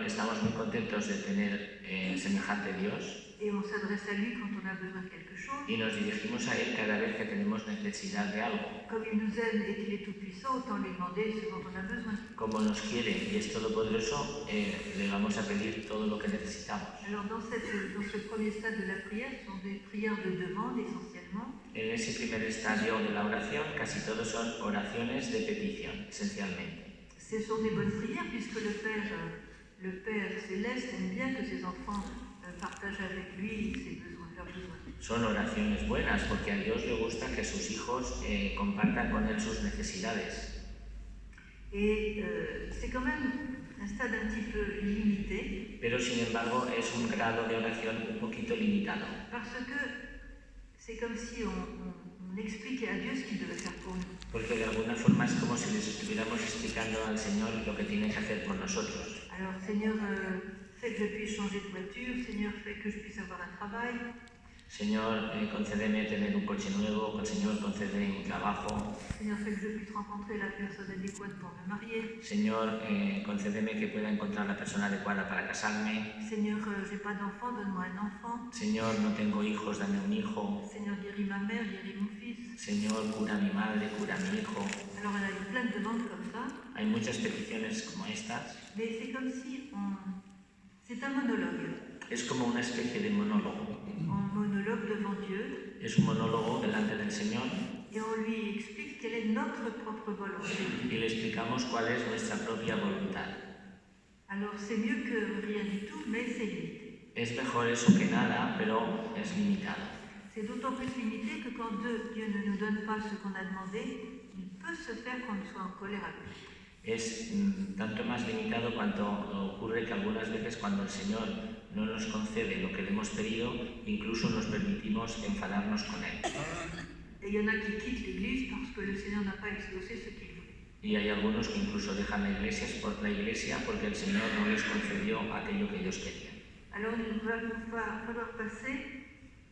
S2: Estamos muy contentos de tener semejante Dios
S1: et on s'adresse à lui quand on a besoin de quelque chose.
S2: y nos dirigimos a Él cada vez que tenemos necesidad de algo.
S1: Comme il nous aime et qu'il est tout-puissant, autant lui demander ce dont on a besoin.
S2: Como nos quiere y es todopoderoso, le vamos a pedir todo lo que necesitamos.
S1: Alors dans ce premier stade de la prière, ce sont des prières de demande essentiellement.
S2: En ese primer estadio de la oración, casi todos son oraciones de petición, esencialmente.
S1: Ce sont des bonnes prières puisque le Père céleste aime bien que ses enfants partagent avec lui ses besoins, leurs besoins.
S2: Son oraciones buenas porque a Dios le gusta que sus hijos compartan con Él sus necesidades.
S1: Et c'est quand même un stade un petit peu limité.
S2: Pero sin embargo es un grado de oración un poquito limitado.
S1: Parce que c'est comme si on expliquait à Dieu ce qu'il devait faire pour nous.
S2: Porque de alguna forma es como si les estuviéramos explicando al Señor lo que tiene que hacer por nosotros.
S1: Alors Seigneur, fais que je puisse changer de voiture, Seigneur, fais que je puisse avoir un travail.
S2: Señor, concédeme tener un coche nuevo, Señor, concédeme un trabajo.
S1: Seigneur, fais que je puisse rencontrer la personne adéquate pour me marier.
S2: Señor, concédeme que pueda encontrar la persona adecuada para casarme.
S1: Seigneur, j'ai pas d'enfant, donne-moi un enfant.
S2: Señor, no tengo hijos, dame un hijo.
S1: Seigneur, guéris ma mère, guéris mon fils.
S2: Señor, cura a mi madre, cura a mi hijo.
S1: Alors elle a eu plein de demandes comme ça.
S2: Hay muchas peticiones como estas.
S1: Mais c'est comme si c'est un monologue.
S2: Es como una especie de monólogo.
S1: Un monologue devant Dieu.
S2: Es un monólogo delante del Señor.
S1: Et on lui explique quelle est notre propre volonté.
S2: Y le explicamos cuál es nuestra propia voluntad.
S1: Alors c'est mieux que rien du tout, mais c'est limité.
S2: Es mejor eso que nada, pero es limitado.
S1: C'est d'autant plus limité que quand Dieu ne nous donne pas ce qu'on a demandé, il peut se faire qu'on soit en colère avec lui.
S2: Es tanto más limitado cuanto ocurre que algunas veces cuando el Señor no nos concede lo que le hemos pedido, incluso nos permitimos enfadarnos con Él.
S1: Et il y en a qui quittent l'église parce que le Seigneur n'a pas exaucé ce qu'il voulait.
S2: Y hay algunos que incluso dejan la iglesia porque el Señor no les concedió aquello que ellos querían.
S1: Alors il va falloir passer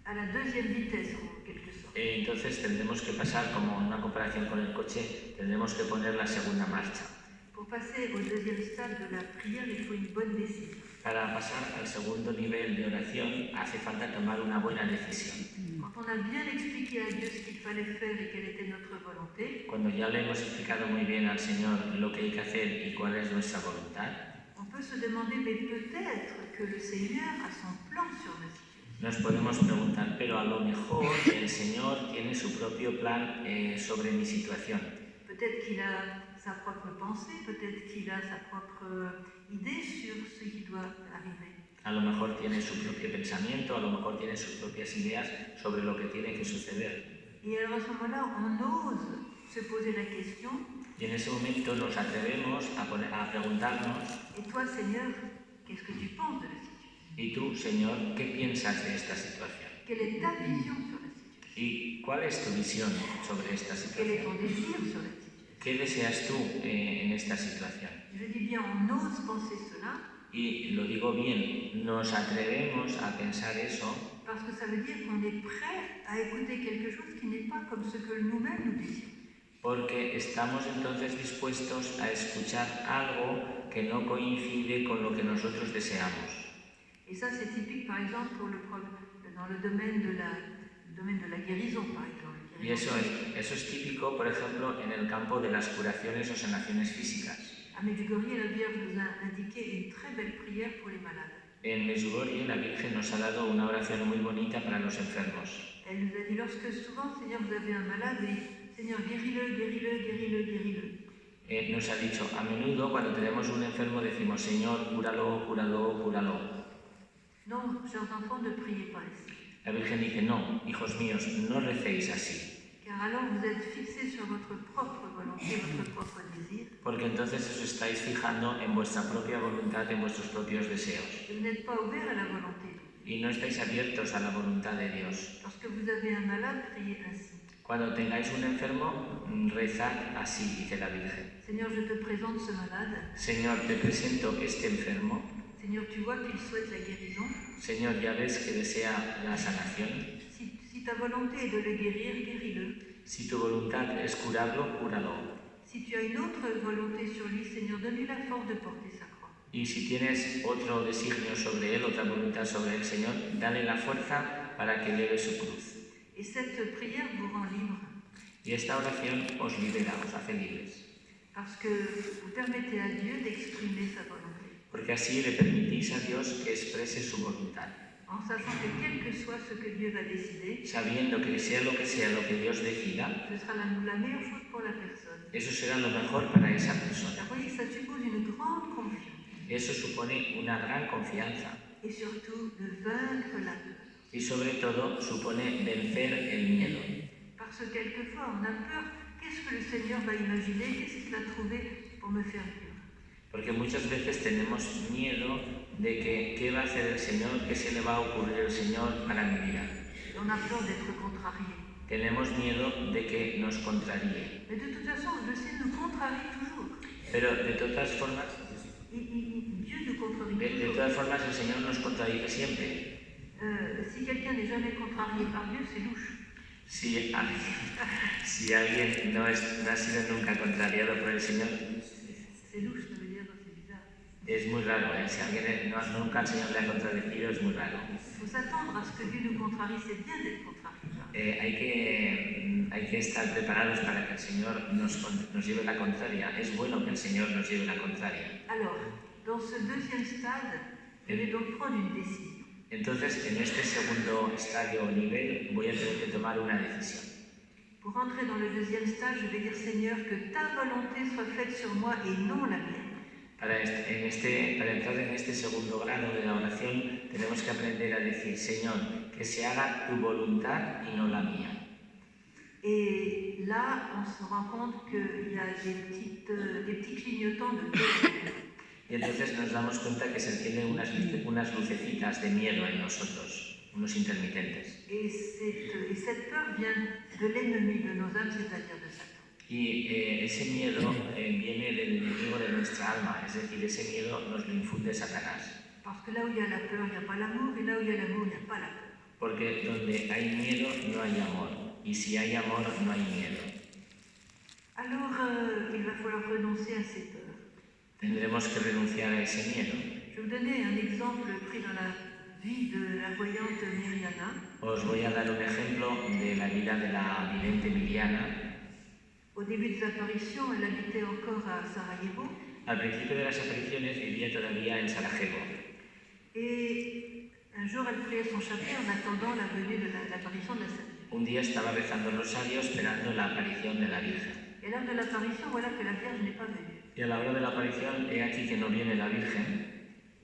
S1: à la deuxième vitesse en quelque sorte.
S2: Entonces tendremos que pasar, como en una comparación con el coche, tendremos que poner la segunda marcha.
S1: Pour passer au deuxième stade de la prière, il faut une bonne décision.
S2: Para pasar al segundo nivel de oración hace falta tomar una buena decisión.
S1: Quand on a bien expliqué à Dieu ce qu'il fallait faire et quelle était notre volonté,
S2: Cuando ya le hemos explicado muy bien al Señor lo que hay que hacer y cuál es nuestra voluntad,
S1: on peut se demander, mais peut-être que le Seigneur a son plan sur la situation.
S2: nos podemos preguntar, pero a lo mejor el Señor tiene su propio plan sobre mi situación.
S1: Peut-être qu'il a sa propre pensée, peut-être qu'il a sa propre idée sur ce qui doit arriver.
S2: A lo mejor tiene su propio pensamiento, a lo mejor tiene sus propias ideas sobre lo que tiene que suceder.
S1: Et alors à ce moment-là, on ose se poser la question.
S2: Y en ese momento nos atrevemos a preguntarnos,
S1: Et toi, Seigneur, qu'est-ce que tu penses de la situation?
S2: ¿y tú, Señor, qué piensas de esta situación?
S1: Quelle est ta vision sur la situation?
S2: ¿Y cuál es tu visión sobre esta
S1: Quel est
S2: situación?
S1: ton désir sur la situation?
S2: ¿Qué deseas tú en esta situación?
S1: Je dis bien, on ose penser cela,
S2: Y lo digo bien, nos atrevemos a pensar eso
S1: parce que ça veut dire qu'on est prêt à écouter quelque chose qui n'est pas comme ce que nous-mêmes nous désirons.
S2: porque estamos entonces dispuestos a escuchar algo que no coincide con lo que nosotros deseamos.
S1: Et ça, c'est typique, par exemple, dans le domaine de la guérison, par exemple.
S2: Y eso es típico, por ejemplo, en el campo de las curaciones o sanaciones físicas.
S1: À Medjugorje, la Vierge nous a indiqué une très belle prière pour les malades.
S2: En Medjugorje, la Virgen nos ha dado una oración muy bonita para los enfermos.
S1: Elle nous a dit, lorsque souvent, Seigneur, vous avez un malade, et Seigneur, guéris-le, guéris-le, guéris-le, guéris-le.
S2: Nos ha dicho, a menudo cuando tenemos un enfermo decimos, Señor, cúralo, cúralo, cúralo.
S1: Non, chers enfants, ne priez pas ainsi.
S2: La Virgen dice, no, hijos míos, no recéis así.
S1: Car alors vous êtes fixés sur votre propre volonté, votre propre désir.
S2: Porque entonces os estáis fijando en vuestra propia voluntad, en vuestros propios deseos.
S1: Et vous n'êtes pas ouverts à la volonté.
S2: Y no estáis abiertos a la voluntad de Dios.
S1: Lorsque vous avez un malade, priez ainsi.
S2: Cuando tengáis un enfermo, rezad así, dice la Virgen.
S1: Seigneur, je te présente ce malade.
S2: Señor, te presento este enfermo.
S1: Seigneur, tu vois qu'il souhaite la guérison.
S2: Señor, ya ves que desea la sanación.
S1: Si ta volonté est de le guérir, guéris-le.
S2: Si tu voluntad es curarlo, cúralo.
S1: Si tu as une autre volonté sur lui, Seigneur, donne-lui la force de porter sa croix.
S2: Y si tienes otro designio sobre él, otra voluntad sobre el Señor, dale la fuerza para que lleve su cruz.
S1: Et cette prière vous rend libre.
S2: Y esta oración os libera, os hace libres.
S1: Parce que vous permettez à Dieu d'exprimer sa volonté.
S2: Porque así le permitís a Dios que exprese su voluntad.
S1: En sachant que quel que soit ce que Dieu va décider,
S2: Sabiendo que sea lo que Dios decida,
S1: ce sera la meilleure chose pour la personne.
S2: eso será lo mejor para esa persona.
S1: Vous voyez, ça suppose une grande confiance.
S2: Eso supone una gran confianza.
S1: Et surtout de vaincre la peur.
S2: Y sobre todo supone vencer el miedo.
S1: Parce que quelquefois on a peur, qu'est-ce que le Seigneur va imaginer, qu'est-ce qu'il va trouver pour me faire vivre.
S2: Porque muchas veces tenemos miedo de que qué va a hacer el Señor, qué se le va a ocurrir al Señor para mi vida.
S1: Et on a peur d'être contrarié.
S2: Tenemos miedo de que nos contraríe.
S1: Mais de toute façon, le Seigneur nous contrarie toujours.
S2: Pero de todas formas,
S1: Dieu nous contrarie
S2: de
S1: toujours.
S2: todas formas el Señor nos contradice siempre.
S1: Si quelqu'un n'est jamais contrarié par Dieu, c'est louche.
S2: Si alguien no ha sido nunca contrariado por el Señor,
S1: C'est louche, ça veut dire c'est bizarre.
S2: es muy raro. Si alguien nunca el Señor le ha contradecido, es muy raro.
S1: Il faut s'attendre à ce que Dieu nous contrarie, c'est bien d'être contrarié.
S2: Hay que estar preparados para que el Señor nos lleve la contraria. Es bueno que el Señor nos lleve la contraria.
S1: Alors, dans ce deuxième stade, je vais donc prendre une décision.
S2: Entonces, en este segundo estadio o nivel, voy a tener que tomar una decisión.
S1: Pour entrer dans le deuxième stade, je vais dire Seigneur, que ta volonté soit faite sur moi et non la mienne.
S2: Para entrar en este segundo grado de la oración, tenemos que aprender a decir, Señor, que se haga tu voluntad y no la mía.
S1: Et là, on se rend compte qu'il y a des petits clignotants de peur.
S2: Y entonces nos damos cuenta que se encienden unas lucecitas de miedo en nosotros, unos intermitentes.
S1: Et cette peur vient de l'ennemi de nos âmes, c'est-à-dire de Satan.
S2: Y ese miedo viene del enemigo de nuestra alma, es decir, ese miedo nos lo infunde Satanás.
S1: Parce que là où il y a la peur, il n'y a pas l'amour, et là où il y a l'amour, il n'y a pas la peur.
S2: Porque donde hay miedo no hay amor, y si hay amor no hay miedo.
S1: Alors, il va falloir renoncer à ces peurs.
S2: Tendremos que renunciar a ese miedo.
S1: Je vais vous donner un exemple pris dans la vie de la voyante Miriana.
S2: Os voy a dar un ejemplo de la vida de la vidente Miriana.
S1: Au début des apparitions, elle habitait encore à Sarajevo.
S2: Al principio de las apariciones vivía todavía en Sarajevo.
S1: Et un jour, elle priait son chapelet en attendant la venue de l'apparition de la Sainte Vierge.
S2: Un día estaba rezando el rosario esperando la aparición de la Virgen.
S1: Et lors de l'apparition, voilà que la Vierge n'est pas venue.
S2: Y a la hora de la aparición, he aquí que no viene la Virgen.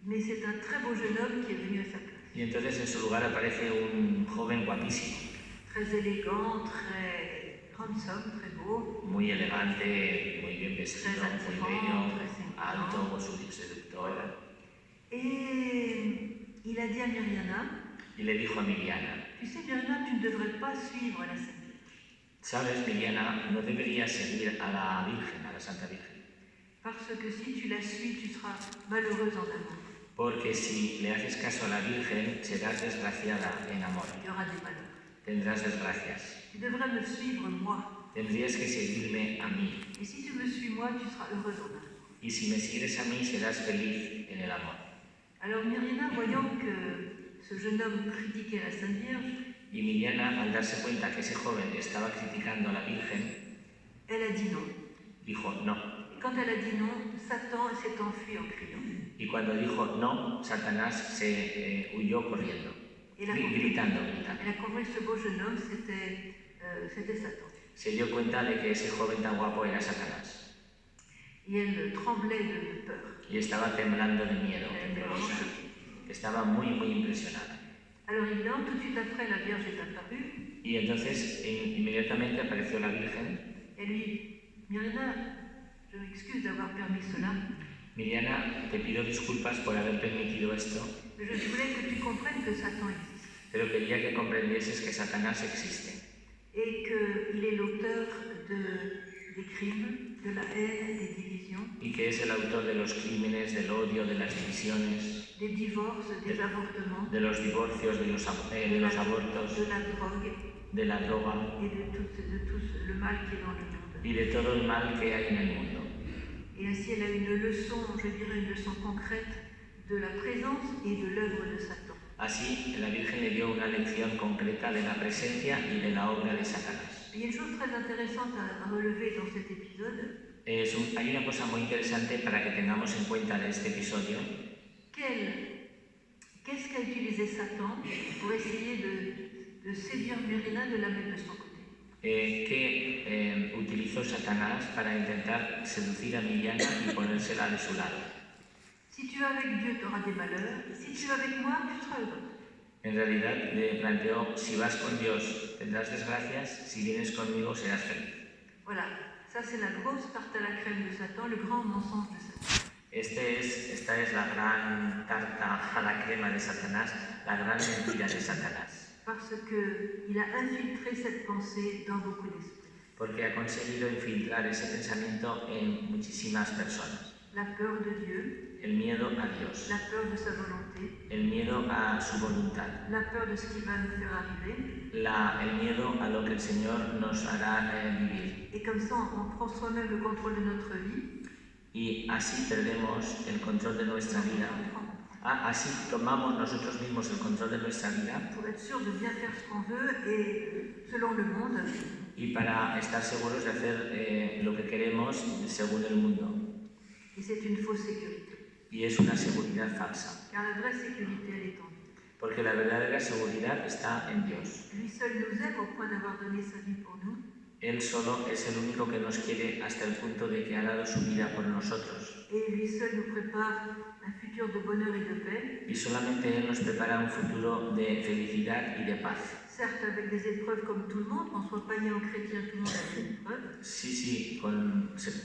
S1: Mais c'est un très beau jeune homme qui est venu à sa place.
S2: Y entonces en su lugar aparece un joven guapísimo.
S1: Très élégant, très handsome, très beau.
S2: Muy elegante, muy bien vestido,
S1: Très
S2: muy
S1: attirant,
S2: bello,
S1: très séduisant.
S2: alto, con su seductor.
S1: Et il a dit à Miriana,
S2: Y le dijo a Miriana,
S1: tu sais Miriana, tu ne devrais pas suivre la Sainte Vierge.
S2: sabes, Miriana, no deberías seguir a la Virgen, a la Santa Virgen.
S1: Parce que si tu la suis, tu seras malheureuse en amour.
S2: Porque si le haces caso a la Virgen, serás desgraciada en amor.
S1: Il y aura des malheurs.
S2: Tendrás desgracias.
S1: Tu devrais me suivre moi.
S2: Tendrías que seguirme a mí.
S1: Et si tu me suis moi, tu seras heureuse en amour.
S2: Y si me sigues a mí, serás feliz en el amor.
S1: Alors Miriana, voyant que ce jeune homme critiquait la Sainte Vierge,
S2: Y Miriana, al darse cuenta que ese joven estaba criticando a la Virgen,
S1: elle a dit non.
S2: dijo no.
S1: Et quand elle a dit non, Satan s'est enfui en criant.
S2: Y cuando dijo no, Satanás se huyó corriendo,
S1: Et elle a
S2: gritando.
S1: compris que ce beau jeune homme, c'était Satan.
S2: Se dio cuenta de que ese joven tan guapo era Satanás.
S1: Et elle tremblait de peur.
S2: Y estaba temblando de miedo,
S1: Elle était vraiment
S2: temerosa.
S1: choquée.
S2: Estaba muy impresionada.
S1: Alors évidemment, tout de suite après, la Vierge est apparue.
S2: Y entonces inmediatamente apareció la Virgen.
S1: Elle lui dit, Miriana, je m'excuse d'avoir permis cela,
S2: Miriana, te pido disculpas por haber permitido esto,
S1: mais je voulais que tu comprennes que Satan existe
S2: pero quería que comprendieses que Satanás existe
S1: et qu'il est l'auteur des crimes, de la haine, des divisions,
S2: y que es el autor de los crímenes, del odio, de las divisiones,
S1: des divorces, des avortements,
S2: de los divorcios, de los abortos,
S1: de la drogue
S2: de la droga
S1: et de tout le mal qui est dans le monde.
S2: y de todo el mal que hay en el mundo.
S1: Et ainsi, elle a une leçon, je dirais une leçon concrète de la présence et de l'œuvre de Satan.
S2: Así, la Virgen le dio una lección concreta de la presencia y de la obra de Satanás.
S1: Il y a une chose très intéressante à relever dans cet épisode.
S2: Hay una cosa muy interesante para que tengamos en cuenta de este episodio.
S1: Qu'est-ce qu'a utilisé Satan pour essayer de séduire Myrina, de la mettre de son côté?
S2: Que utilizó Satanás para intentar seducir a Miriana y ponérsela de su lado.
S1: Si tu es avec Dieu, tu auras des malheurs. Si tu es avec moi, tu seras heureux.
S2: En realidad le planteó, si vas con Dios tendrás desgracias, si vienes conmigo serás feliz.
S1: Voilà, ça c'est la grosse tarte à la crème de Satan, le grand mensonge de Satan.
S2: Esta es la gran tarta a la crema de Satanás, la gran mentira de Satanás.
S1: Parce qu'il a infiltré cette pensée dans beaucoup d'esprits.
S2: Porque ha conseguido infiltrar ese pensamiento en muchísimas personas.
S1: La peur de Dieu,
S2: el miedo a Dios,
S1: la peur de sa volonté,
S2: el miedo a su voluntad,
S1: la peur de ce qui va nous faire arriver,
S2: el miedo a lo que el Señor nos hará vivir.
S1: Et comme ça, on prend soi-même le contrôle de notre vie.
S2: Y así perdemos el control de nuestra vida. Así tomamos nosotros mismos el control de nuestra vida.
S1: Pour être sûr de bien faire ce qu'on veut et selon le monde.
S2: Y para estar seguros de hacer lo que queremos según el mundo.
S1: Et c'est une fausse sécurité.
S2: Y es una seguridad falsa.
S1: Car la vraie sécurité, elle est en Dieu.
S2: Porque la verdadera seguridad está en Dios.
S1: Lui seul nous aime au point d'avoir donné sa vie pour nous.
S2: Él solo es el único que nos quiere hasta el punto de que ha dado su vida por nosotros.
S1: Et lui seul nous prépare un futur de bonheur et de paix.
S2: Y solamente Él nos prepara un futuro de felicidad y de paz.
S1: Certes, avec des épreuves comme tout le monde, qu'on soit païen ou chrétien, tout le monde a des épreuves.
S2: Sí,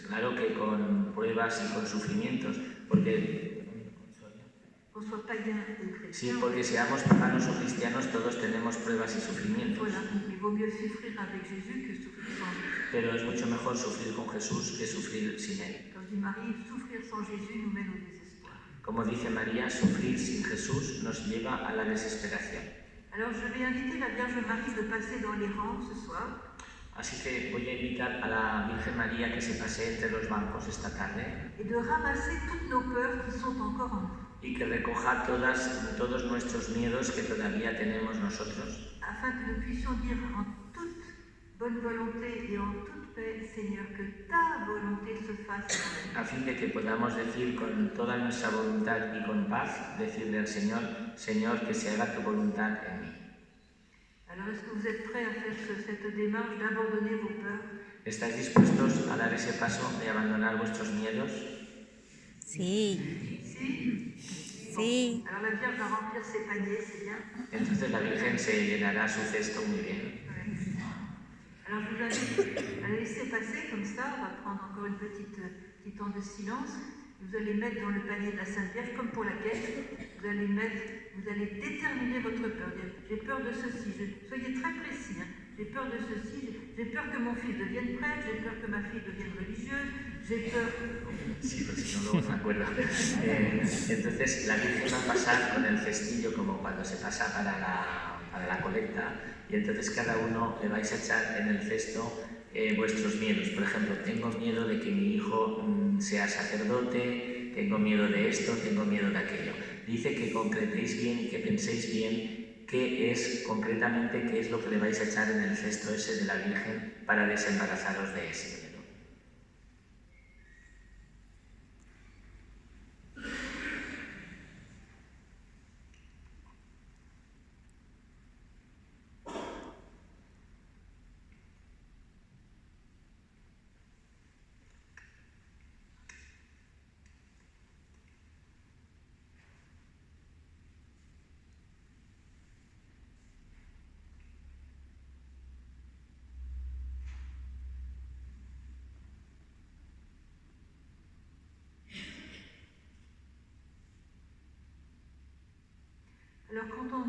S2: claro que con pruebas y con sufrimientos, porque...
S1: Qu'on soit païen ou chrétien.
S2: Sí, porque seamos paganos o cristianos, todos tenemos pruebas y sufrimientos.
S1: Voilà, il vaut mieux souffrir avec Jésus que souffrir sans Jésus.
S2: Pero es mucho mejor sufrir con Jesús que sufrir sin Él.
S1: Comme dit Marie, souffrir sans Jésus nous mène au désespoir.
S2: Como dice María, sufrir sin Jesús nos lleva a la desesperación.
S1: Alors je vais inviter la Vierge Marie de passer dans les rangs ce soir.
S2: Así que voy a invitar a la Virgen María que se pase entre los bancos esta tarde.
S1: Et de ramasser toutes nos peurs qui sont encore en nous.
S2: Y que recoja todos nuestros miedos que todavía tenemos nosotros.
S1: Afin que nous puissions dire en toute bonne volonté et en toute paix, Seigneur, que ta volonté se fasse.
S2: A fin de que podamos decir con toda nuestra voluntad y con paz, decirle al Señor, Señor, que se haga tu voluntad en mí.
S1: Alors, est-ce que vous êtes prêts à faire cette démarche d'abandonner vos peurs?
S2: ¿Estáis dispuestos a dar ese paso de abandonar vuestros miedos?
S3: Sí.
S1: Sí.
S3: Sí.
S1: Alors la Vierge va remplir ses paniers, c'est bien.
S2: Entonces la Virgen se llenará su cesto muy bien.
S1: Ouais. Alors je vous invite à la laisser passer comme ça. On va prendre encore une petit temps de silence. Vous allez mettre dans le panier de la Sainte Vierge, comme pour la quête, vous allez déterminer votre peur. J'ai peur de ceci. Soyez très précis. Hein. J'ai peur de ceci. J'ai peur que mon fils devienne prêtre. J'ai peur que ma fille devienne religieuse. J'ai peur...
S2: Sí, pues si no luego me acuerdo. Entonces la Virgen va a pasar con el cestillo como cuando se pasa para la colecta, y entonces cada uno le vais a echar en el cesto vuestros miedos. Por ejemplo, tengo miedo de que mi hijo sea sacerdote, tengo miedo de esto, tengo miedo de aquello. Dice que concretéis bien y que penséis bien qué es concretamente, qué es lo que le vais a echar en el cesto ese de la Virgen para desembarazaros de ese miedo.
S1: Alors quand on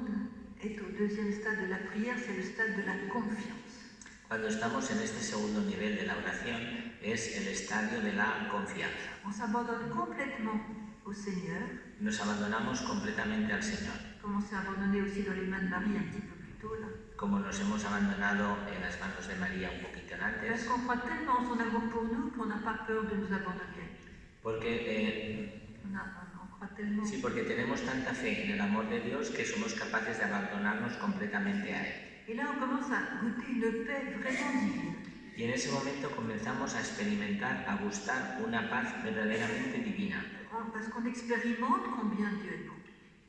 S1: est au deuxième stade de la prière, c'est le stade de la confiance.
S2: Cuando estamos en este segundo nivel de la oración, es el estadio de la confianza.
S1: On s'abandonne complètement au Seigneur.
S2: Nos abandonamos completamente al Señor.
S1: Comme on s'est abandonné aussi dans les mains de Marie un petit peu plus plus tôt là.
S2: como nos hemos abandonado en las manos de María un poquito
S1: Parce
S2: antes,
S1: qu'on croit tellement en son amour pour nous qu'on n'a pas peur de nous abandonner.
S2: porque
S1: On croit tellement.
S2: sí, porque tenemos tanta fe en el amor de Dios que somos capaces de abandonarnos completamente a Él.
S1: Et là, on commence à goûter une paix vraiment divine.
S2: Y en ese momento comenzamos a experimentar, a gustar una paz verdaderamente divina.
S1: Parce qu'on expérimente combien Dieu est bon.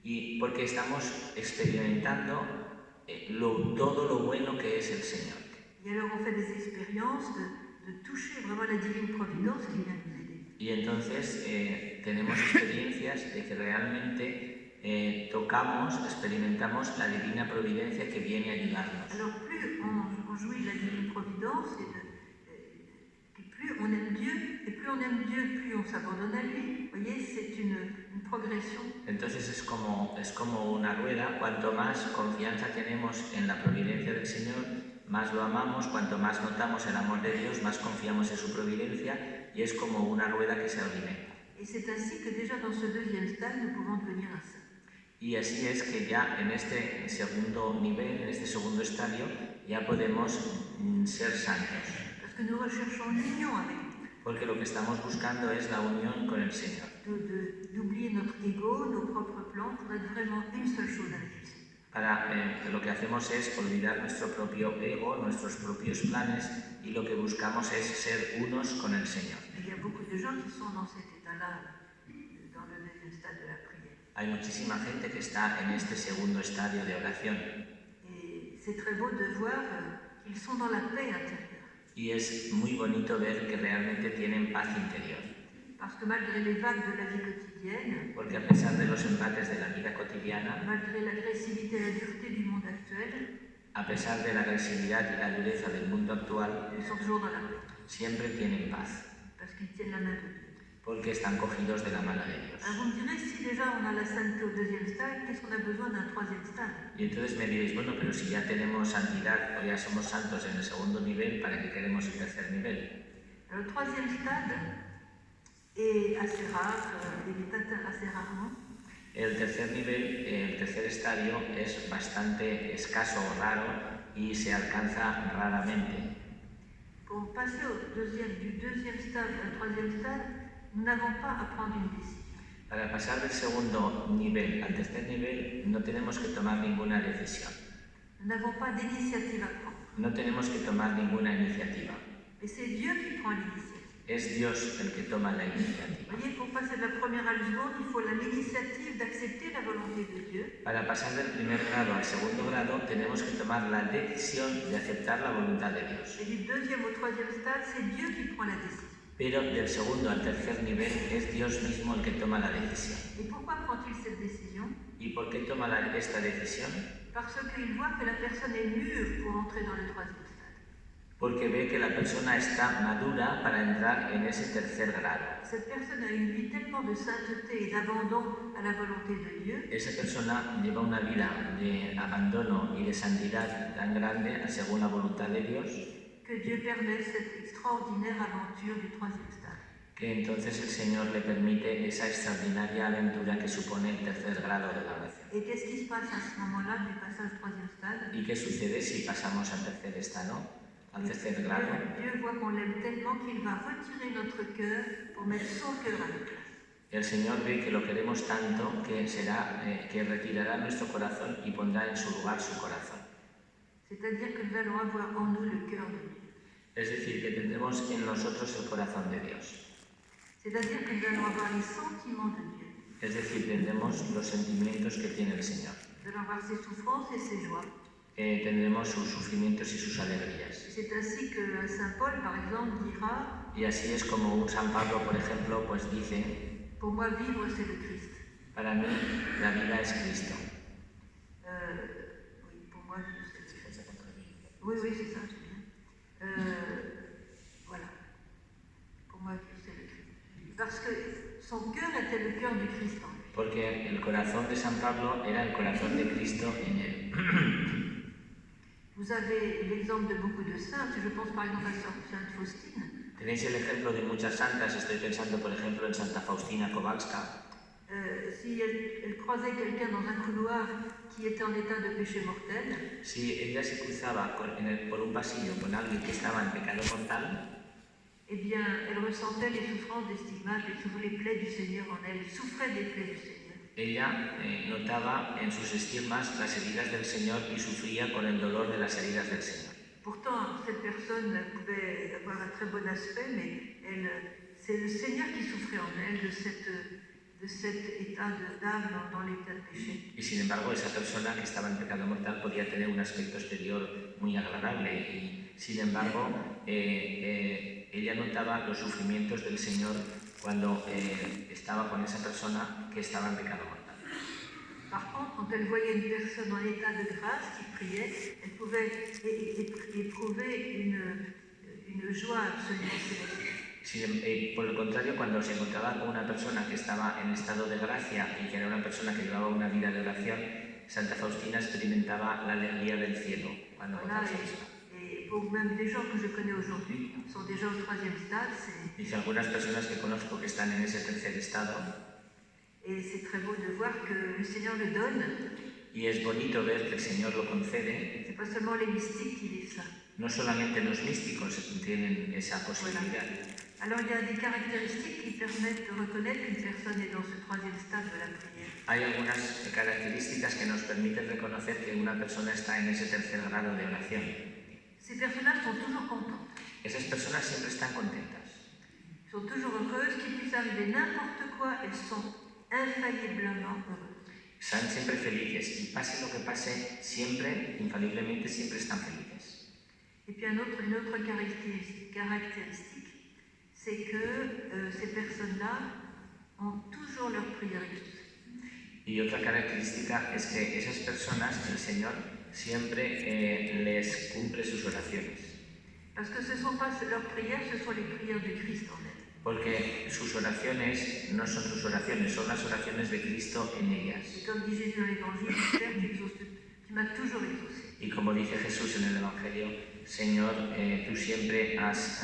S2: Y porque estamos experimentando todo lo bueno que es el Señor.
S1: Et alors, on fait des expériences de toucher vraiment la divine providence qui vient nous aider.
S2: Y entonces tenemos experiencias de que realmente tocamos, experimentamos la divina providencia que viene a ayudarnos.
S1: Alors, plus on jouit de la divine providence, et plus on aime Dieu, et plus on aime Dieu, plus on s'abandonne à lui. Vous voyez, c'est une progression.
S2: Entonces es como una rueda. Cuanto más confianza tenemos en la providencia del Señor, más lo amamos. Cuanto más notamos el amor de Dios, más confiamos en su providencia, y es como una rueda que se alimenta.
S1: Et c'est ainsi que déjà dans ce deuxième stade, nous pouvons devenir un saint.
S2: Y así es que ya en este segundo nivel, en este segundo estadio, ya podemos ser santos.
S1: Parce que nous recherchons l'union avec lui.
S2: Porque lo que estamos buscando es la unión con el Señor.
S1: D'oublier notre ego, nos propres plans, pour être vraiment une seule chose avec lui.
S2: Lo que hacemos es olvidar nuestro propio ego, nuestros propios planes, y lo que buscamos es ser unos con el Señor.
S1: Il y a beaucoup de gens qui sont dans cet état-là, dans le deuxième stade de la prière.
S2: Hay muchísima gente que está en este segundo estadio de oración.
S1: Et c'est très beau de voir qu'ils sont dans la paix intérieure.
S2: Y es muy bonito ver que realmente tienen paz interior.
S1: Parce que malgré les vagues de la vie quotidienne,
S2: Porque a pesar de los embates de la vida cotidiana,
S1: malgré l'agressivité et la dureté du monde actuel,
S2: a pesar de la agresividad y la dureza del mundo actual,
S1: ils sont toujours dans la paix.
S2: siempre tienen paz,
S1: Parce qu'ils tiennent la main de Dieu.
S2: porque están cogidos de la mano de Dios.
S1: Alors vous me direz, si déjà on a la sainteté au deuxième stade, qu'est-ce qu'on a besoin d'un troisième stade?
S2: Y entonces me diréis, bueno, pero si ya tenemos santidad o ya somos santos en el segundo nivel, ¿para qué queremos el tercer nivel?
S1: Alors, le troisième stade est assez rare, il est atteint assez rarement.
S2: El tercer nivel, el tercer estadio es bastante escaso o raro y se alcanza raramente.
S1: Pour passer du deuxième stade au troisième stade, nous n'avons pas à prendre une décision.
S2: Para pasar del segundo nivel al tercer nivel no tenemos que tomar ninguna decisión.
S1: Nous n'avons pas d'initiative à prendre.
S2: No tenemos que tomar ninguna iniciativa.
S1: Mais c'est Dieu qui prend l'initiative.
S2: Es Dios el que toma la iniciativa.
S1: Vous voyez, pour passer de la première à la seconde, il faut l'initiative d'accepter la volonté de Dieu.
S2: Para pasar del primer grado al segundo grado tenemos que tomar la decisión de aceptar la voluntad de Dios.
S1: Et du deuxième au troisième stade, c'est Dieu qui prend la décision.
S2: Pero del segundo al tercer nivel es Dios mismo el que toma la decisión.
S1: Et pourquoi prend-il cette décision?
S2: ¿Y por qué toma esta decisión?
S1: Parce qu'il voit que la personne est mûre pour entrer dans le troisième stade.
S2: Porque ve que la persona está madura para entrar en ese tercer grado.
S1: Cette personne a une vie tellement de sainteté et d'abandon à la volonté de Dieu.
S2: Esa persona lleva una vida de abandono y de santidad tan grande según la voluntad de Dios,
S1: Que Dieu permet cette extraordinaire aventure du troisième stade.
S2: Que entonces el Señor le permite esa extraordinaria aventura que supone el tercer grado de la oración.
S1: Et qu'est-ce qui se passe à ce moment-là du passage au troisième stade?
S2: ¿Y qué sucede si pasamos al tercer estado, al tercer grado?
S1: Dieu voit qu'on l'aime tellement qu'il va retirer notre cœur pour mettre son cœur à notre place.
S2: El Señor ve que lo queremos tanto que retirará nuestro corazón y pondrá en su lugar su corazón.
S1: C'est-à-dire que nous allons avoir en nous le cœur de Dieu.
S2: Es decir, que tendremos en nosotros el corazón de Dios.
S1: C'est-à-dire que nous allons avoir les sentiments de Dieu.
S2: Es decir, tendremos los sentimientos que tiene el Señor.
S1: Nous allons avoir ses souffrances et ses joies.
S2: Tendremos sus sufrimientos y sus alegrías.
S1: C'est ainsi que Saint Paul, par exemple, dira:
S2: Y así es como un San Pablo, por ejemplo, pues dice:
S1: Pour moi, vivre, c'est le Christ.
S2: Para mí, la vida es Cristo.
S1: Oui, pour moi, vivre, c'est le Christ. Oui, c'est ça, c'est bien. Voilà. Pour moi, vivre, c'est le Christ. Parce que son cœur était le cœur du Christ en lui.
S2: Porque el corazón de San Pablo era el corazón de Cristo en él.
S1: Vous avez l'exemple de beaucoup de saintes, je pense par exemple à Sainte Faustine.
S2: Tenéis el ejemplo de muchas santas, estoy pensando por ejemplo en Santa Faustina Kowalska.
S1: si elle croisait quelqu'un dans un couloir qui était en état de péché mortel,
S2: si ella se cruzaba por un pasillo con alguien que estaba en pecado mortal,
S1: eh bien, elle ressentait les souffrances des stigmates, les plaies du Seigneur en elle, elle souffrait des plaies du Seigneur.
S2: ella notaba en sus estigmas las heridas del Señor y sufría con el dolor de las heridas del Señor.
S1: Pourtant, cette personne pouvait avoir un très bon aspect, mais c'est le Seigneur qui souffrait en elle de cet état d'âme dans l'état de péché.
S2: Y sin embargo, esa persona que estaba en pecado mortal podía tener un aspecto exterior muy agradable y sin embargo ella notaba los sufrimientos del Señor cuando estaba con esa persona que estaba en pecado mortal.
S1: Par contre, quand elle voyait une personne en état de grâce qui priait, elle pouvait éprouver une joie absolument céleste.
S2: Por el contrario, cuando se encontraba con una persona que estaba en estado de gracia y que era una persona que llevaba una vida de oración, Santa Faustina experimentaba la alegría del cielo cuando
S1: Voilà,
S2: gozaba esto.
S1: pour même des gens que je connais aujourd'hui sont déjà au 3e stade.
S2: Dice algunas personas que conozco que están en ese tercer estado.
S1: Et c'est très beau de voir que le Seigneur le donne.
S2: Y es bonito ver que el Señor lo concede.
S1: C'est pas seulement les mystiques qui vivent ça.
S2: No solamente los místicos tienen esa posibilidad.
S1: Voilà. Alors il y a des caractéristiques qui permettent de reconnaître qu'une personne est dans ce 3e stade de la prière.
S2: Hay algunas características que nos permiten reconocer que una persona está en ese tercer grado de oración.
S1: Ces personnes sont toujours contentes.
S2: Esas personas siempre están contentas.
S1: Sont toujours heureuses, qu'il puisse arriver n'importe quoi, elles sont infailliblement heureuses.
S2: Están siempre felices y pase lo que pase, siempre, infaliblemente, siempre están felices.
S1: Et puis une autre caractéristique, c'est que ces personnes-là ont toujours leur prière exaucée.
S2: Y otra característica es que esas personas, el Señor siempre les cumple sus oraciones.
S1: Parce que ce ne sont pas leurs prières, ce sont les prières du Christ en elles.
S2: Porque sus oraciones no son sus oraciones, son las oraciones de Cristo en ellas.
S1: Et comme dit Jésus dans l'Évangile, Père, tu m'as toujours exaucé.
S2: Y como dice Jesús en el Evangelio, Señor, tú siempre has...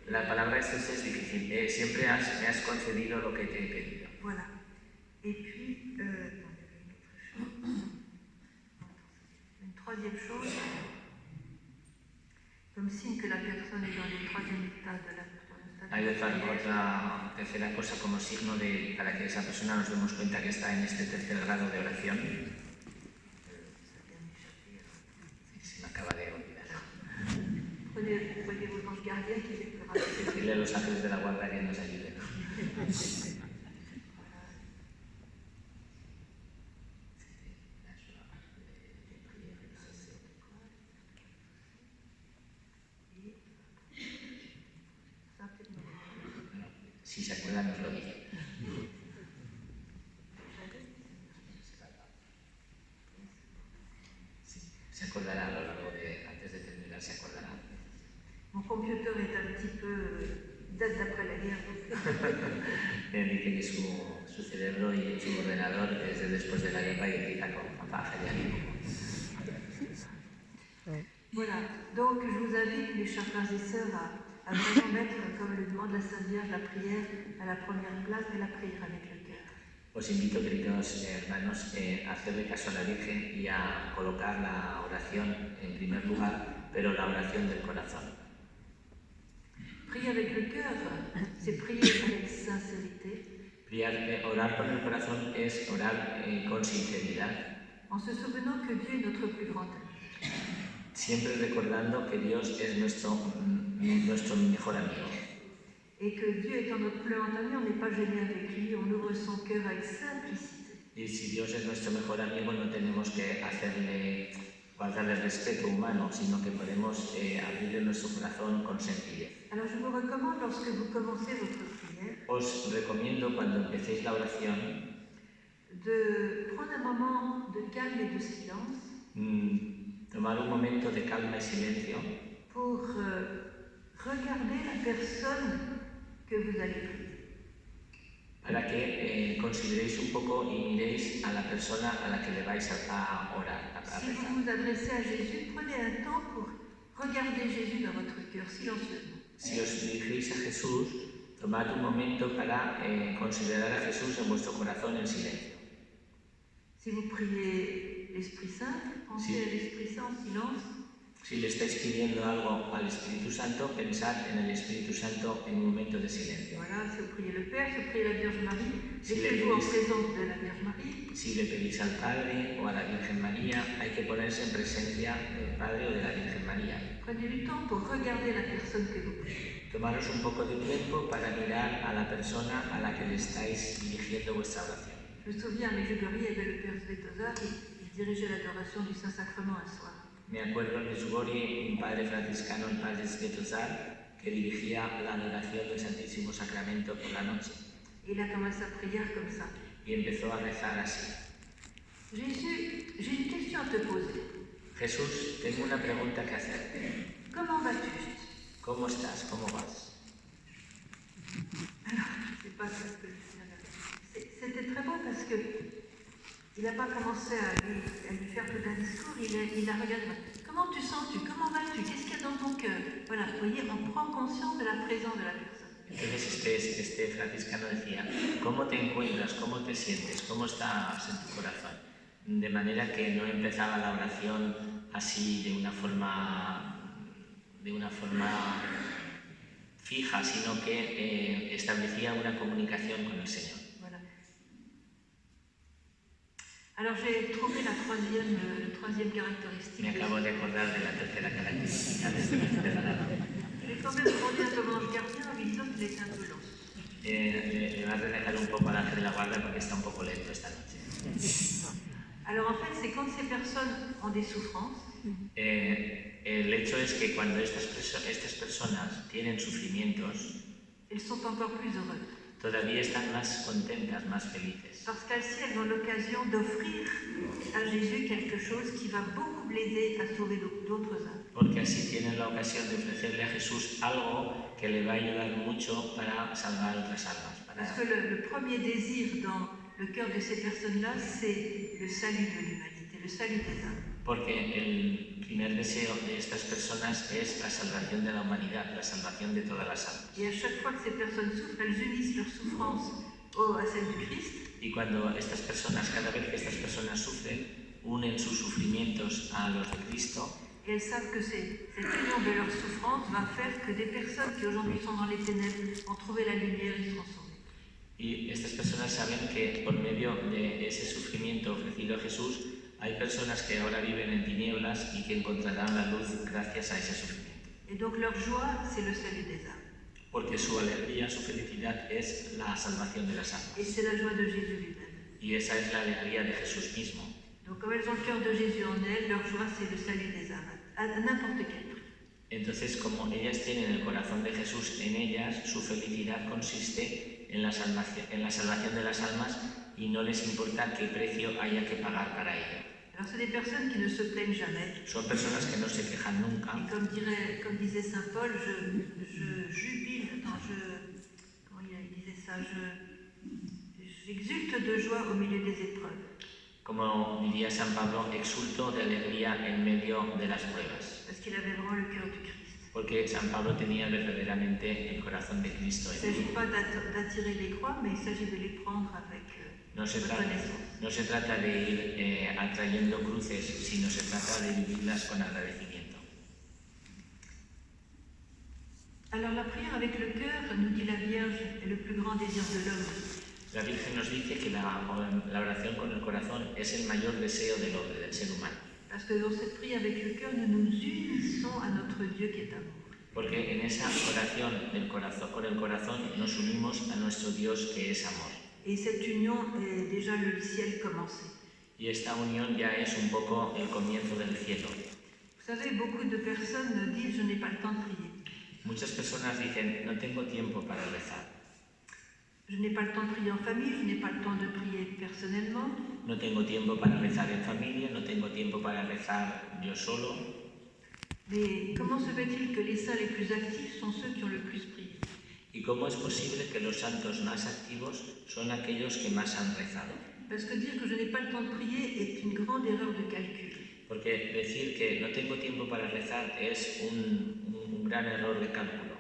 S2: la palabra esto es difícil. Siempre me has concedido lo que te he pedido.
S1: Voilà. Et puis, une troisième chose, comme signe que la personne est dans le 3e stade de la prière.
S2: Hay otra tercera cosa como signo para que esa persona nos demos cuenta que está en este tercer grado de oración. Se me acaba de olvidar.
S1: Voyez vos anges gardiens qui les plus rapides.
S2: Decirle a los ángeles de la guarda que nos ayuden. Si se acuerdan, nos lo dicen. Sí, se acordará a lo largo antes de terminar, se acordará.
S1: Mon computer est un petit peu date d'après la guerre.
S2: Dice que su cerebro y su ordenador es de después de la guerra y empieza con papá genial.
S1: Voilà, donc je vous invite, mes chers frères et sœurs, à vraiment mettre, comme le demande la Sainte Vierge, la prière à la première place, mais la prière avec le cœur.
S2: Os invito, queridos hermanos, a hacerle caso a la Virgen y a colocar la oración en primer lugar, pero la oración del corazón.
S1: Prier avec le cœur, c'est prier avec sincérité.
S2: Orar con el corazón es orar con sinceridad.
S1: En se souvenant que Dieu est notre plus grand ami.
S2: Siempre recordando que Dios es nuestro mejor amigo.
S1: Et que Dieu étant notre plus grand ami, on n'est pas gêné avec lui, on ouvre son cœur avec simplicité.
S2: Y si Dios es nuestro mejor amigo, no tenemos que guardarle respeto humano, sino que podemos abrirle nuestro corazón con sencillez.
S1: Alors je vous recommande, lorsque vous commencez votre prière,
S2: Os recomiendo cuando empecéis la oración
S1: de prendre un moment de calme et de silence
S2: tomar un momento de calma y silencio
S1: pour regarder la personne que vous allez prier.
S2: para que consideréis un poco y miréis a la persona a la que le vais a orar, a
S1: Si
S2: rezar.
S1: vous vous adressez à Jésus, prenez un temps pour regarder Jésus dans votre cœur silencieusement.
S2: Si os dirigís a Jesús, Tomad un momento para considerar a Jesús en vuestro corazón en silencio.
S1: Si vous priez l'Esprit Saint, pensez à l'Esprit Saint en silence.
S2: Si le estáis pidiendo algo al Espíritu Santo, pensad en el Espíritu Santo en un momento de silencio.
S1: Voilà, si vous priez le Père, si vous priez la Vierge Marie,
S2: Si
S1: mettez-vous en présence de la Vierge Marie.
S2: Si le pedís al Padre o a la Virgen María, hay que ponerse en presencia del Padre o de la Virgen María.
S1: Prenez du temps pour regarder la personne que vous priez.
S2: Tomaros un poco de tiempo para mirar a la persona a la que le estáis dirigiendo vuestra oración.
S1: Je me souviens, à Medjugorje, il y avait le Père Svetozar, il dirigeait l'adoration du Saint-Sacrement un soir.
S2: Me acuerdo en Medjugorje un padre franciscano, el padre Svetozar, que dirigía la adoración del Santísimo Sacramento por la noche.
S1: Il a commencé à prier comme ça.
S2: Y empezó a rezar así.
S1: Jésus, j'ai une question à te poser.
S2: Jesús, tengo una pregunta que hacerte.
S1: Comment vas-tu?
S2: ¿Cómo estás? ¿Cómo vas?
S1: Alors, je ne sais pas ce que c'était très beau parce que il n'a pas commencé à lui faire tout un discours, il a regardé. Comment tu sens-tu? Comment vas-tu? Qu'est-ce qu'il y a dans ton cœur? Voilà, vous voyez, on prend conscience de la présence de la personne.
S2: Entonces este franciscano decía, ¿cómo te encuentras? ¿Cómo te sientes? ¿Cómo estás en tu corazón? De manera que no empezaba la oración así de una forma fija, sino que establecía una comunicación con el Señor.
S1: Voilà. Alors j'ai trouvé la troisième caractéristique.
S2: Me acabo de acordar de la tercera característica de este parado.
S1: J'ai quand même demandé à Thomas Gardien en lui disant qu'il était un peu lent.
S2: Le vas a dejar un poco al ángel de la guarda porque está un poco lento esta noche.
S1: Alors en fait, c'est quand ces personnes ont des souffrances.
S2: El hecho es que cuando estas personas tienen sufrimientos,
S1: Elles sont encore plus heureuses.
S2: Todavía están más contentas, más felices.
S1: Parce qu'ainsi, elles ont l'occasion d'offrir à Jésus quelque chose qui va beaucoup l'aider à sauver d'autres âmes.
S2: Porque así tienen la ocasión de ofrecerle a Jesús algo que le va a ayudar mucho para salvar otras almas.
S1: Parce que le premier désir dans le cœur de ces personnes-là, c'est le salut de l'humanité, le salut des âmes.
S2: Porque el primer deseo de estas personas es la salvación de la humanidad, la salvación de todas las almas.
S1: Et à chaque fois que ces personnes souffrent, elles unissent leur souffrance à celle du Christ.
S2: Y cuando estas personas, cada vez que estas personas sufren, unen sus sufrimientos a los de Cristo.
S1: Et elles savent que cette union de leur souffrance va faire que des personnes qui aujourd'hui sont dans les ténèbres vont trouver la lumière et seront sauvées.
S2: Y estas personas saben que por medio de ese sufrimiento ofrecido a Jesús, hay personas que ahora viven en tinieblas y que encontrarán la luz gracias a ese sufrimiento.
S1: Et donc leur joie, c'est le salut des âmes.
S2: Porque su alegría, su felicidad es la salvación de las almas.
S1: Et c'est la joie de Jésus lui-même.
S2: Y esa es la alegría de Jesús mismo.
S1: Donc comme elles ont le cœur de Jésus en elles, leur joie, c'est le salut des âmes, à n'importe quel prix.
S2: Entonces, como ellas tienen el corazón de Jesús en ellas, su felicidad consiste en la salvación de las almas y no les importa qué precio haya que pagar para ello.
S1: Alors c'est des personnes qui ne se plaignent jamais.
S2: Son personas que no se quejan nunca.
S1: Et comme disait saint Paul, je jubile, comment il disait ça, j'exulte de joie au milieu des épreuves.
S2: Como diría San Pablo, exulto de alegría en medio de las pruebas.
S1: Parce qu'il avait vraiment le cœur du Christ.
S2: Porque San Pablo tenía verdaderamente el corazón de Cristo.
S1: Il ne s'agit pas d'attirer les croix, mais il s'agit de les prendre avec reconnaissance.
S2: No se trata de ir atrayendo cruces, sino se trata de vivirlas con agradecimiento.
S1: Alors la prière avec le cœur, nous dit la Vierge, est le plus grand désir de l'homme.
S2: La Virgen nos dice que la oración con el corazón es el mayor deseo del hombre, del ser humano.
S1: Parce que dans cette prière avec le cœur, nous nous unissons à notre Dieu qui est amour.
S2: Porque en esa oración con el corazón nos unimos a nuestro Dios que es amor.
S1: Et cette union est déjà le ciel commencé.
S2: Y esta unión ya es un poco el comienzo del cielo.
S1: Vous savez, beaucoup de personnes disent « je n'ai pas le temps de prier ».
S2: Muchas personas dicen, no tengo tiempo para rezar.
S1: Je n'ai pas le temps de prier en famille, je n'ai pas le temps de prier personnellement.
S2: No tengo tiempo para rezar en familia, no tengo tiempo para rezar yo solo.
S1: Mais comment se fait-il que les saints les plus actifs sont ceux qui ont le plus prié?
S2: ¿Y cómo es posible que los santos más activos son aquellos que más han rezado?
S1: Parce que dire que je n'ai pas le temps de prier est une grande erreur de calcul.
S2: Porque decir que no tengo tiempo para rezar es un gran error de cálculo.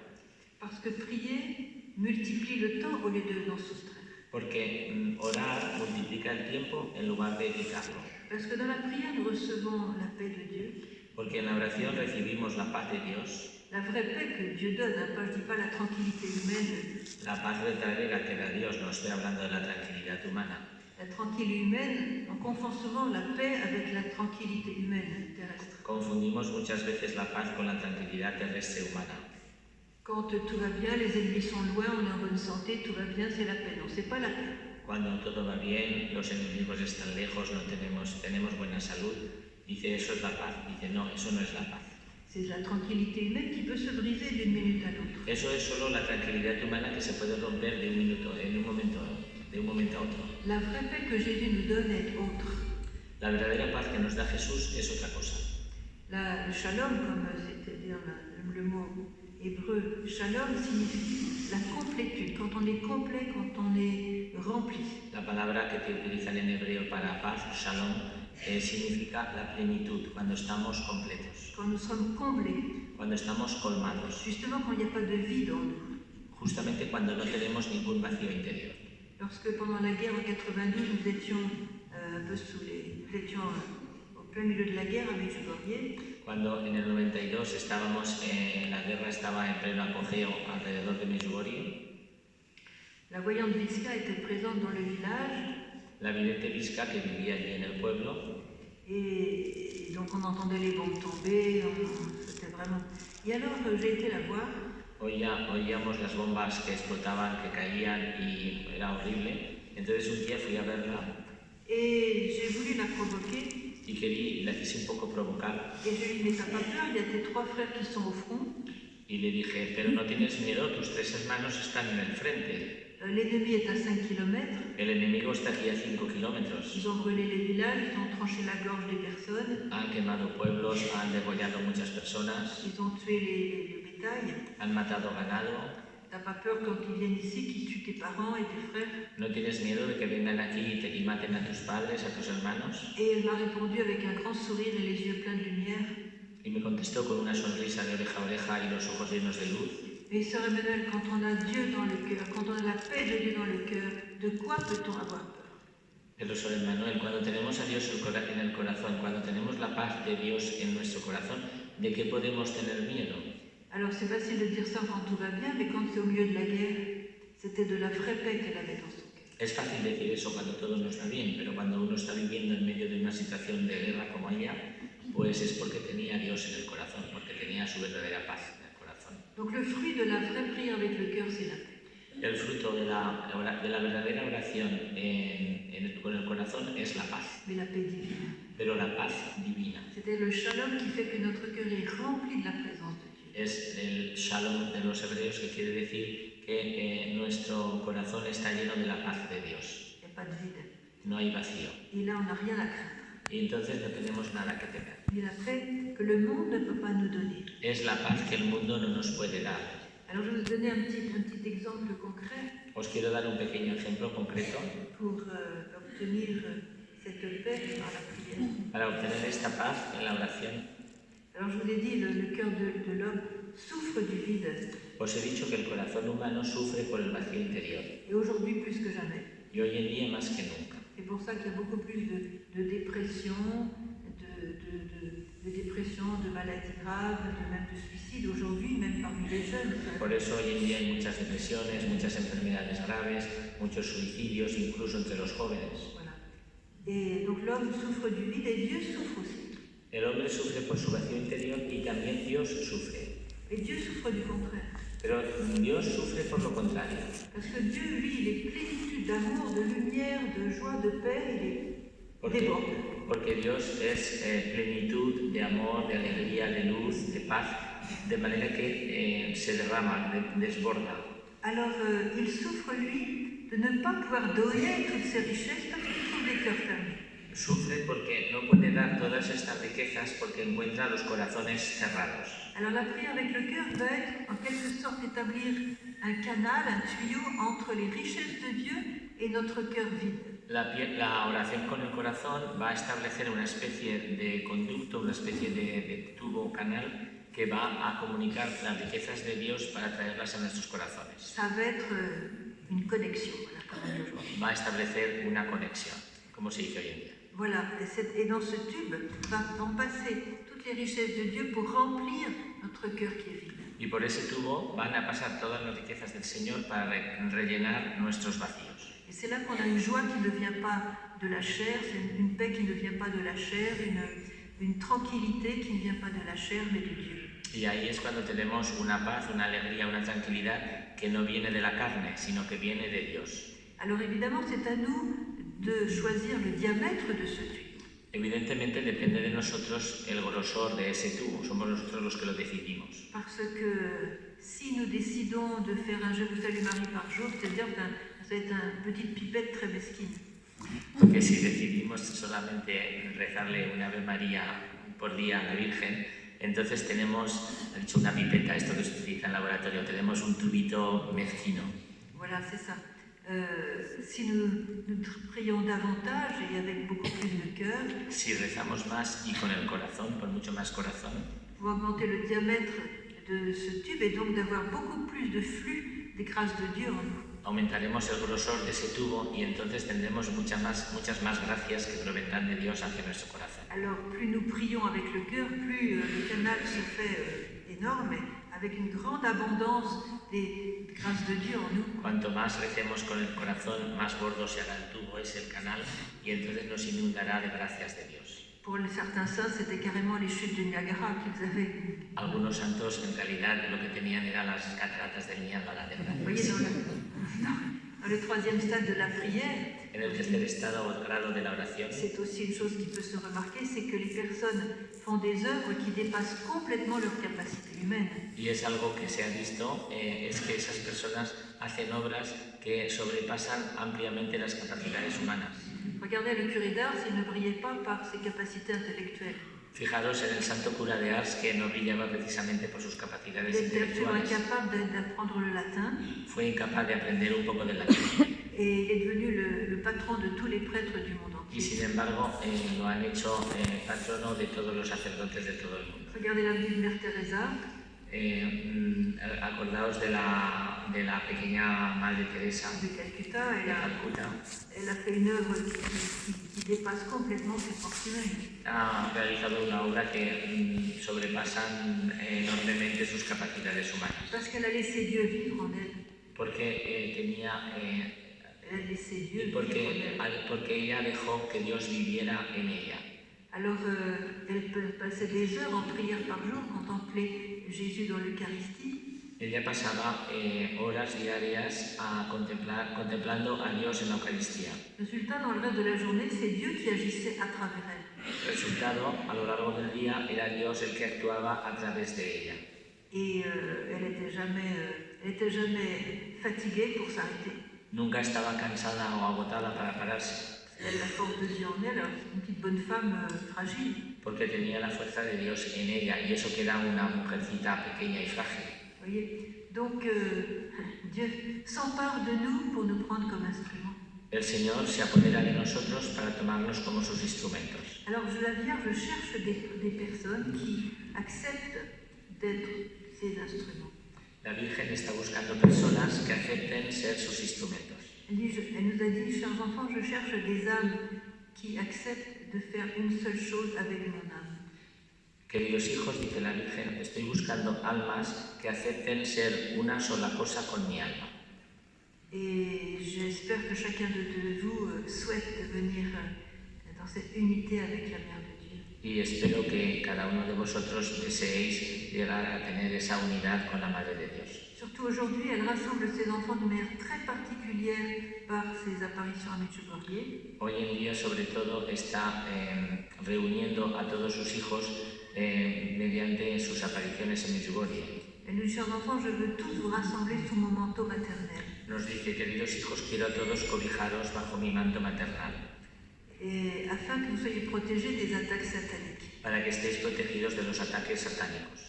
S1: Parce que prier, multiplie le temps au lieu de l'en soustraire.
S2: Porque orar multiplica el tiempo en lugar de quitarlo.
S1: Parce que dans la prière, nous recevons la paix de Dieu.
S2: Porque en la oración recibimos la paz de Dios.
S1: La vraie paix que Dieu donne, hein, je ne dis pas la tranquillité humaine.
S2: La paz verdadera que da Dios, no estoy hablando de la tranquilidad humana.
S1: La tranquillité humaine, on confond souvent la paix avec la tranquillité humaine terrestre.
S2: Confundimos muchas veces la paz con la tranquilidad terrestre humana.
S1: Quand tout va bien, les ennemis sont loin, on est en bonne santé, tout va bien, c'est la paix. Non, c'est pas la paix.
S2: Cuando todo va bien, los enemigos están lejos, tenemos buena salud, dice eso es la paz. Dice no, eso no es la paz.
S1: C'est la tranquillité humaine qui peut se briser d'une minute à l'autre.
S2: Eso es solo la tranquilidad humana que se puede romper de un momento a otro.
S1: La vraie paix que Jésus nous donne est autre.
S2: La verdadera paz que nos da Jesús es otra cosa.
S1: Le shalom, comme c'est-à-dire le mot hébreu, shalom signifie la complétude, quand on est complet, quand on est rempli.
S2: La palabra que te utilizan en hebreo para paz, shalom, significa la plenitud, cuando estamos completos.
S1: Quand nous sommes comblés.
S2: Cuando estamos colmados.
S1: Justement quand il n'y a pas de vide en nous.
S2: Justamente cuando no tenemos ningún vacío interior.
S1: Lorsque pendant la guerre en 92, nous étions au plein milieu de la guerre avec Medjugorje.
S2: Cuando en el 92 la guerra estaba en pleno apogeo alrededor de Medjugorje.
S1: La voyante Visca était présente dans le village.
S2: La vidente Visca que vivía allí en el pueblo.
S1: Et donc on entendait les bombes tomber, c'était vraiment... Et alors j'ai été la voir.
S2: Oíamos las bombas que explotaban, que caían y era horrible. Entonces un día fui a verla.
S1: Et j'ai voulu la provoquer.
S2: Y la quise un poco provocar.
S1: Et je lui dis, mais t'as pas peur, il y a tes 3 frères qui sont au front.
S2: Y le dije, pero no tienes miedo, tus 3 hermanos están en el frente.
S1: L'ennemi est à 5 kilomètres.
S2: El enemigo está aquí a 5 kilómetros.
S1: Ils ont brûlé les villages, ils ont tranché la gorge des personnes.
S2: Han quemado pueblos, han degollado muchas personas.
S1: Ils ont tué les bétails.
S2: Han matado ganado.
S1: T'as pas peur quand ils viennent ici qu'ils tuent tes parents et tes frères?
S2: ¿No tienes miedo de que vengan aquí y maten a tus padres, a tus hermanos?
S1: Et elle m'a répondu avec un grand sourire et les yeux pleins de lumière.
S2: Y me contestó con una sonrisa de oreja a oreja y los ojos llenos de luz.
S1: Mais sœur Emmanuel, quand on a Dieu dans le cœur, quand on a la paix de Dieu dans le cœur, de quoi peut-on avoir peur?
S2: Pero Sor Emmanuel, cuando tenemos a Dios en el corazón, cuando tenemos la paz de Dios en nuestro corazón, ¿de qué podemos tener miedo?
S1: Alors c'est facile de dire ça quand tout va bien, mais quand c'est au milieu de la guerre, c'était de la vraie paix qu'elle avait dans son cœur.
S2: Es fácil decir eso cuando todo no está bien, pero cuando uno está viviendo en medio de una situación de guerra como ella, pues es porque tenía a Dios en el corazón, porque tenía su verdadera paz en el corazón.
S1: Donc le fruit de la vraie prière avec le cœur, c'est la paix.
S2: El fruto de la verdadera oración con el corazón es la paz.
S1: Mais la paix divine.
S2: Pero la paz divina.
S1: C'était le shalom qui fait que notre cœur est rempli de la présence de Dieu.
S2: Es el shalom de los hebreos que quiere decir que nuestro corazón está lleno de la paz de Dios.
S1: Il n'y a pas de vide.
S2: No hay vacío.
S1: Et là, on n'a rien à craindre.
S2: Y entonces no tenemos nada que temer.
S1: Et la paix que le monde ne peut pas nous donner.
S2: Es la paz que el mundo no nos puede dar.
S1: Alors je vais vous donner un petit exemple concret.
S2: Os quiero dar un pequeño ejemplo concreto.
S1: Pour obtenir cette paix par la prière.
S2: Para obtener esta paz en la oración.
S1: Alors je vous ai dit, le cœur de l'homme souffre du vide.
S2: Os he dicho que el corazón humano sufre por el vacío interior.
S1: Et aujourd'hui plus que jamais.
S2: Y hoy en día más que nunca.
S1: C'est pour ça qu'il y a beaucoup plus de dépression, de dépression, de maladies graves, même de suicide aujourd'hui, même parmi les jeunes.
S2: Por eso hoy en día hay muchas depresiones, muchas enfermedades graves, muchos suicidios, incluso entre los jóvenes.
S1: Voilà. Et donc l'homme souffre du vide et Dieu souffre aussi.
S2: El hombre sufre por su vacío interior y también Dios sufre.
S1: Et Dieu souffre du contraire.
S2: Pero Dios sufre por lo contrario.
S1: Parce que Dieu, lui, il est plénitude d'amour, de lumière, de joie, de paix, il est débordé.
S2: Porque Dios es plenitud de amor, de alegría, de luz, de paz, de manera que se derrama, desborda.
S1: Alors il souffre, lui, de ne pas pouvoir donner toutes ces richesses parce qu'il trouve des cœurs fermés.
S2: Sufre porque no puede dar todas estas riquezas porque encuentra los corazones cerrados.
S1: Alors la prière avec le cœur va être en quelque sorte établir un canal, un tuyau entre les richesses de Dieu et notre cœur vide.
S2: La oración con el corazón va a establecer una especie de conducto, una especie de tubo o canal que va a comunicar las riquezas de Dios para traerlas a nuestros corazones.
S1: Ça va être une connexion, voilà, comme on dit aujourd'hui.
S2: Va a establecer una conexión, como se dice hoy en día.
S1: Voilà, et dans ce tube vont passer toutes les richesses de Dieu pour remplir notre cœur qui est vide.
S2: Y por ese tubo van a pasar todas las riquezas del Señor para rellenar nuestros vacíos.
S1: Et c'est là qu'on a une joie qui ne vient pas de la chair, c'est une paix qui ne vient pas de la chair, une tranquillité qui ne vient pas de la chair, mais de Dieu.
S2: Y ahí es cuando tenemos una paz, una alegría, una tranquilidad que no viene de la carne, sino que viene de Dios.
S1: Alors évidemment, c'est à nous de choisir le diamètre de ce tube.
S2: Evidentemente depende de nosotros el grosor de ese tubo, somos nosotros los que lo decidimos.
S1: Parce que si nous décidons de faire un Je vous salue Marie par jour, c'est-à-dire que ça va être une petite pipette très mesquine.
S2: Porque si decidimos solamente rezarle una Ave María por día a la Virgen, entonces tenemos, he dicho una pipeta, esto que se utiliza en laboratorio, tenemos un tubito mezquino.
S1: Voilà, c'est ça. Si nous prions davantage et avec beaucoup plus de cœur,
S2: si rezamos más y con el corazón, con mucho más corazón,
S1: pour augmenter le diamètre de ce tube et donc d'avoir beaucoup plus de flux des grâces de Dieu en nous.
S2: Aumentaremos el grosor de ese tubo y entonces tendremos muchas más gracias que provendrán de Dios hacia nuestro corazón.
S1: Alors, plus nous prions avec le cœur, plus le canal se fait énorme, avec une grande abondance des grâces de Dieu en nous.
S2: Cuanto más recemos con el corazón, más gordo se hará el tubo, es el canal, y entonces nos inundará de gracias de Dios.
S1: Pour certains saints, c'était carrément les chutes de Niagara qu'ils avaient.
S2: Algunos santos en realidad lo que tenían eran las cataratas del Niágara de
S1: Vous voyez, dans le troisième stade de la prière,
S2: en el tercer estado o grado de la oración,
S1: c'est aussi une chose qui peut se remarquer, c'est que les personnes font des œuvres qui dépassent complètement leur capacité humaine.
S2: y es algo que se ha visto, es que esas personas hacen obras que sobrepasan ampliamente las capacidades humanas.
S1: Regardez le curé d'Ars, il ne brillait pas par ses capacités intellectuelles.
S2: Fijaros en el santo cura de Ars, que no brillaba precisamente por sus capacidades
S1: Il était absolument
S2: intelectuales.
S1: incapable d'apprendre le latin.
S2: Fue incapaz de aprender un poco del latín.
S1: Et il est devenu le patron de tous les prêtres du monde
S2: Y
S1: entier.
S2: sin embargo lo han hecho patrono de todos los sacerdotes de todo el mundo.
S1: Regardez la vie de Mère Teresa.
S2: Acordaos de la pequeña Madre Teresa
S1: De Calcutta,
S2: de Calcuta.
S1: elle a fait une œuvre qui dépasse complètement ses forces humaines.
S2: Ha realizado una obra que sobrepasan enormemente sus capacidades humanas,
S1: Parce qu'elle a laissé Dieu vivre en elle.
S2: porque tenía
S1: Elle a laissé Dieu
S2: y
S1: vivre en elle.
S2: porque ella dejó que Dios viviera en ella.
S1: Alors, elle passait des heures en prière par jour, contempler Jésus dans l'Eucharistie.
S2: Ella pasaba horas diarias contemplando a Dios en la Eucaristía.
S1: Résultat, dans le reste de la journée, c'est Dieu qui agissait à travers elle.
S2: El resultado, a lo largo del día, era Dios el que actuaba a través de ella.
S1: Et elle n'était jamais fatiguée pour s'arrêter.
S2: Nunca estaba cansada o agotada para pararse,
S1: Elle a la force de Dieu en elle, une petite bonne femme fragile.
S2: porque tenía la fuerza de Dios en ella, y eso que era una mujercita pequeña y frágil.
S1: Voyez. Donc, Dieu s'empare de nous pour nous prendre comme instruments.
S2: El Señor se apodera de nosotros para tomarnos como sus instrumentos.
S1: Alors, la Vierge cherche des personnes qui acceptent d'être ses instruments.
S2: La Virgen está buscando personas que acepten ser sus instrumentos.
S1: Elle nous a dit, chers enfants, je cherche des âmes qui acceptent de faire une seule chose avec mon âme.
S2: Queridos hijos, dice la Virgen, estoy buscando almas que acepten ser una sola cosa con mi alma.
S1: Et j'espère que chacun de vous souhaite devenir dans cette unité avec la Mère de Dieu.
S2: Y espero que cada uno de vosotros deseéis llegar a tener esa unidad con la Madre de Dios.
S1: Surtout aujourd'hui, elle rassemble ses enfants de manière très particulière par ses apparitions à Medjugorje.
S2: Hoy en día, sobre todo, está reuniendo a todos sus hijos mediante sus apariciones en Medjugorje.
S1: Elle nous dit, chers enfants, je veux tous vous rassembler sous mon manteau maternel.
S2: Nos dice, queridos hijos, quiero a todos cobijaros bajo mi manto maternal,
S1: Et afin que vous soyez protégés des attaques sataniques.
S2: para que estéis protegidos de los ataques satánicos.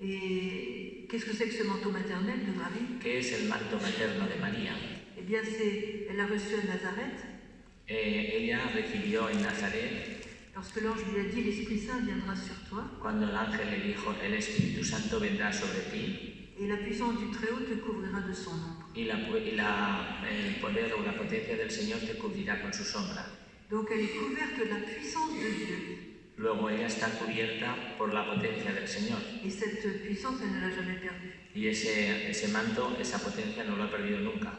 S1: Et qu'est-ce que c'est que ce manteau maternel de Marie?
S2: ¿Qué es el manto materno de María?
S1: Eh bien, elle l'a reçu à Nazareth.
S2: ella recibió en Nazaret,
S1: lorsque l'ange lui a dit l'Esprit Saint viendra sur toi,
S2: cuando el ángel le dijo, el Espíritu Santo vendrá sobre ti,
S1: et la puissance du Très-Haut te couvrira de son ombre.
S2: y el poder o la potencia del Señor te cubrirá con su sombra.
S1: Donc elle est couverte de la puissance de Dieu.
S2: Luego ella está cubierta por la potencia del Señor.
S1: Et cette puissance, elle ne l'a jamais perdue.
S2: Y ese manto, esa potencia no lo ha perdido nunca.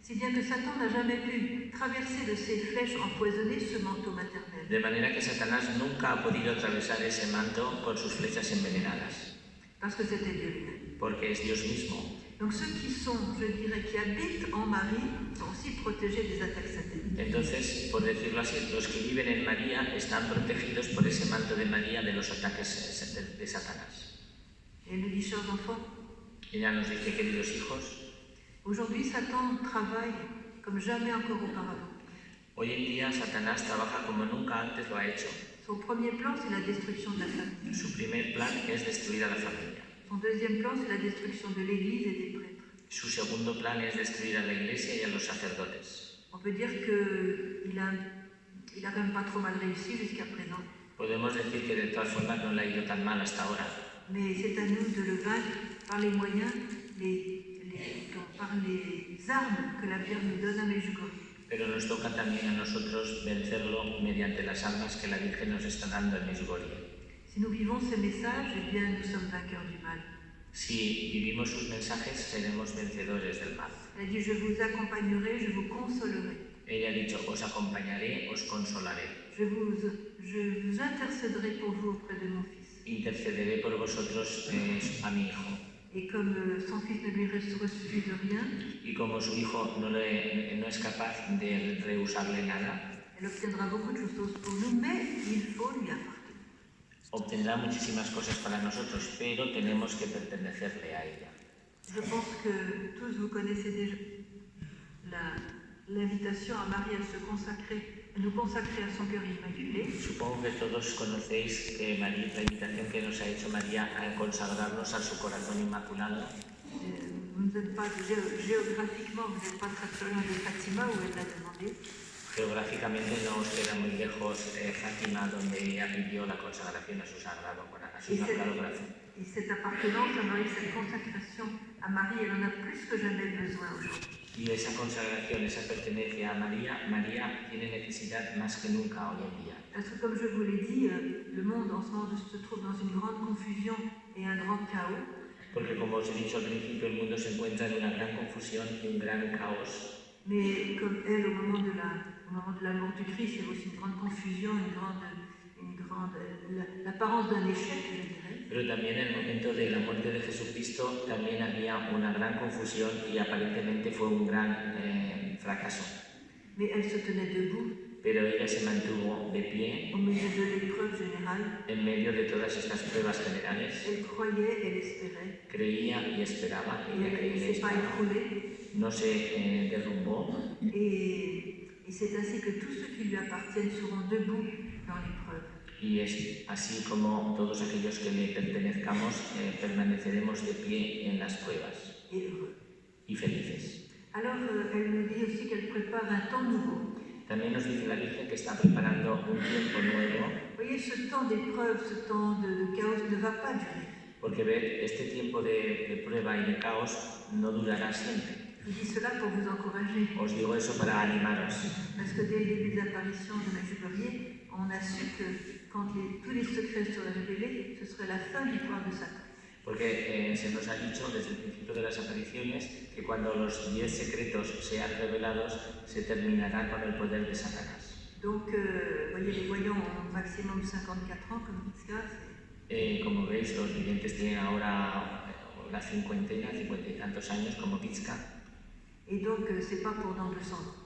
S1: Si bien que Satan n'a jamais pu traverser de ses flèches empoisonnées ce manteau maternel.
S2: De manera que Satanás nunca ha podido atravesar ese manto con sus flechas envenenadas.
S1: Parce que c'était Dieu lui-même.
S2: Porque es Dios mismo.
S1: Donc ceux qui sont, je dirais, qui habitent en Marie, sont aussi protégés des attaques sataniques.
S2: Entonces, por decirlo así, los que viven en María están protegidos por ese manto de María de los ataques de Satanás.
S1: Et elle nous dit, chers enfants,
S2: Ella nos dice, queridos hijos,
S1: aujourd'hui Satan travaille comme jamais encore auparavant.
S2: hoy en día Satanás trabaja como nunca antes lo ha hecho.
S1: Son premier plan, c'est la destruction de la famille.
S2: Su primer plan es destruir a la familia.
S1: Son deuxième plan, c'est la destruction de l'Église et des prêtres.
S2: Su segundo plan es destruir a la iglesia y a los sacerdotes.
S1: On peut dire qu'il a quand même pas trop mal réussi jusqu'à présent.
S2: Podemos decir que de todas formas no le ha ido tan mal hasta ahora.
S1: Mais c'est à nous de le vaincre par les moyens, par les armes que la Vierge nous donne à Medjugorje.
S2: Pero nos toca también a nosotros vencerlo mediante las armas que la Virgen nos está dando en Medjugorje.
S1: Si nous vivons ces messages, eh bien, nous sommes vainqueurs du mal.
S2: Si vivimos sus mensajes, seremos vencedores del mal.
S1: Elle a dit, je vous accompagnerai, je vous consolerai.
S2: Ella ha dicho, os acompañaré, os consolaré.
S1: Je vous intercéderai pour vous auprès de mon Fils.
S2: Intercederé por vosotros a mi hijo.
S1: Et comme son Fils ne lui refuse rien,
S2: Y como su hijo no es capaz de rehusarle nada,
S1: elle obtiendra beaucoup de choses pour nous, mais il faut lui appartenir.
S2: obtendrá muchísimas cosas para nosotros, pero tenemos que pertenecerle a ella.
S1: Je pense que tous vous connaissez déjà l'invitation à Marie à nous consacrer à son cœur immaculé.
S2: Supongo que todos conocéis la invitación que nos ha hecho María a consagrarnos a su corazón inmaculado.
S1: Vous n'êtes pas géographiquement, vous n'êtes pas très loin de Fatima où elle l'a demandé.
S2: Geográficamente no os queda muy lejos Fátima, donde ella pidió la consagración a su sagrado corazón.
S1: Et cette appartenance à Marie, cette consacration à Marie, elle en a plus que jamais besoin aujourd'hui.
S2: Y esa consagración, esa pertenencia a María tiene necesidad más que nunca hoy en día.
S1: Parce que comme je vous l'ai dit, le monde en ce moment se trouve dans une grande confusion et un grand chaos.
S2: Porque como os he dicho al principio, el mundo se encuentra en una gran confusión y un gran caos.
S1: Mais comme elle, au moment de la mort du Christ, il y a aussi une grande confusion, l'apparence d'un échec, je dirais.
S2: Pero también en el momento de la muerte de Jesucristo también había una gran confusión y aparentemente fue un gran fracaso.
S1: Mais elle se tenait debout.
S2: Pero ella se mantuvo de pie
S1: au milieu de l'épreuve générale.
S2: En medio de todas estas pruebas generales.
S1: Elle croyait, elle espérait.
S2: Creía y esperaba.
S1: Et elle ne s'est pas écroulée.
S2: No se derrumbó.
S1: Et c'est ainsi que tous ceux qui lui appartiennent seront debout dans l'épreuve.
S2: Y es así como todos aquellos que le pertenezcamos permaneceremos de pie en las pruebas.
S1: Et heureux.
S2: Y felices.
S1: Alors, elle nous dit aussi qu'elle prépare un temps nouveau.
S2: También nos dice la Virgen que está preparando un tiempo nuevo.
S1: Voyez, ce temps d'épreuve, ce temps de chaos ne va pas durer.
S2: Porque ver, este tiempo de prueba y de caos no durará siempre.
S1: Je dis cela pour vous encourager.
S2: Os digo eso para animaros.
S1: Parce que dès le début de l'apparition de Medjugorje, on a su que quand tous les secrets seraient révélés, ce serait la fin du pouvoir de Satan.
S2: Porque se nos ha dicho desde el principio de las apariciones que cuando los 10 secretos sean revelados, se terminará con el poder de Satanás.
S1: Donc, voyez, les voyants ont maximum 54 ans, comme Itzka.
S2: Como veis, los videntes tienen ahora la cincuentena, 50 y tantos años, como Itzka.
S1: Et donc, c'est pas pour dans 200 ans.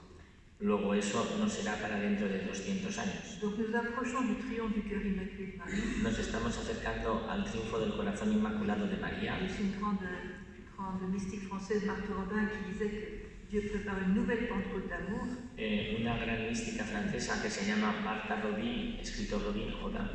S2: Luego eso no será para dentro de 200 años.
S1: Donc nous approchons du triomphe du cœur immaculé de Marie.
S2: Nos estamos acercando al triunfo del corazón inmaculado de María.
S1: C'est une grande mystique française, Marthe Robin, qui disait que Dieu prépare une nouvelle Pentecôte d'amour.
S2: Una gran mística francesa que se llama Martha Robin, escrito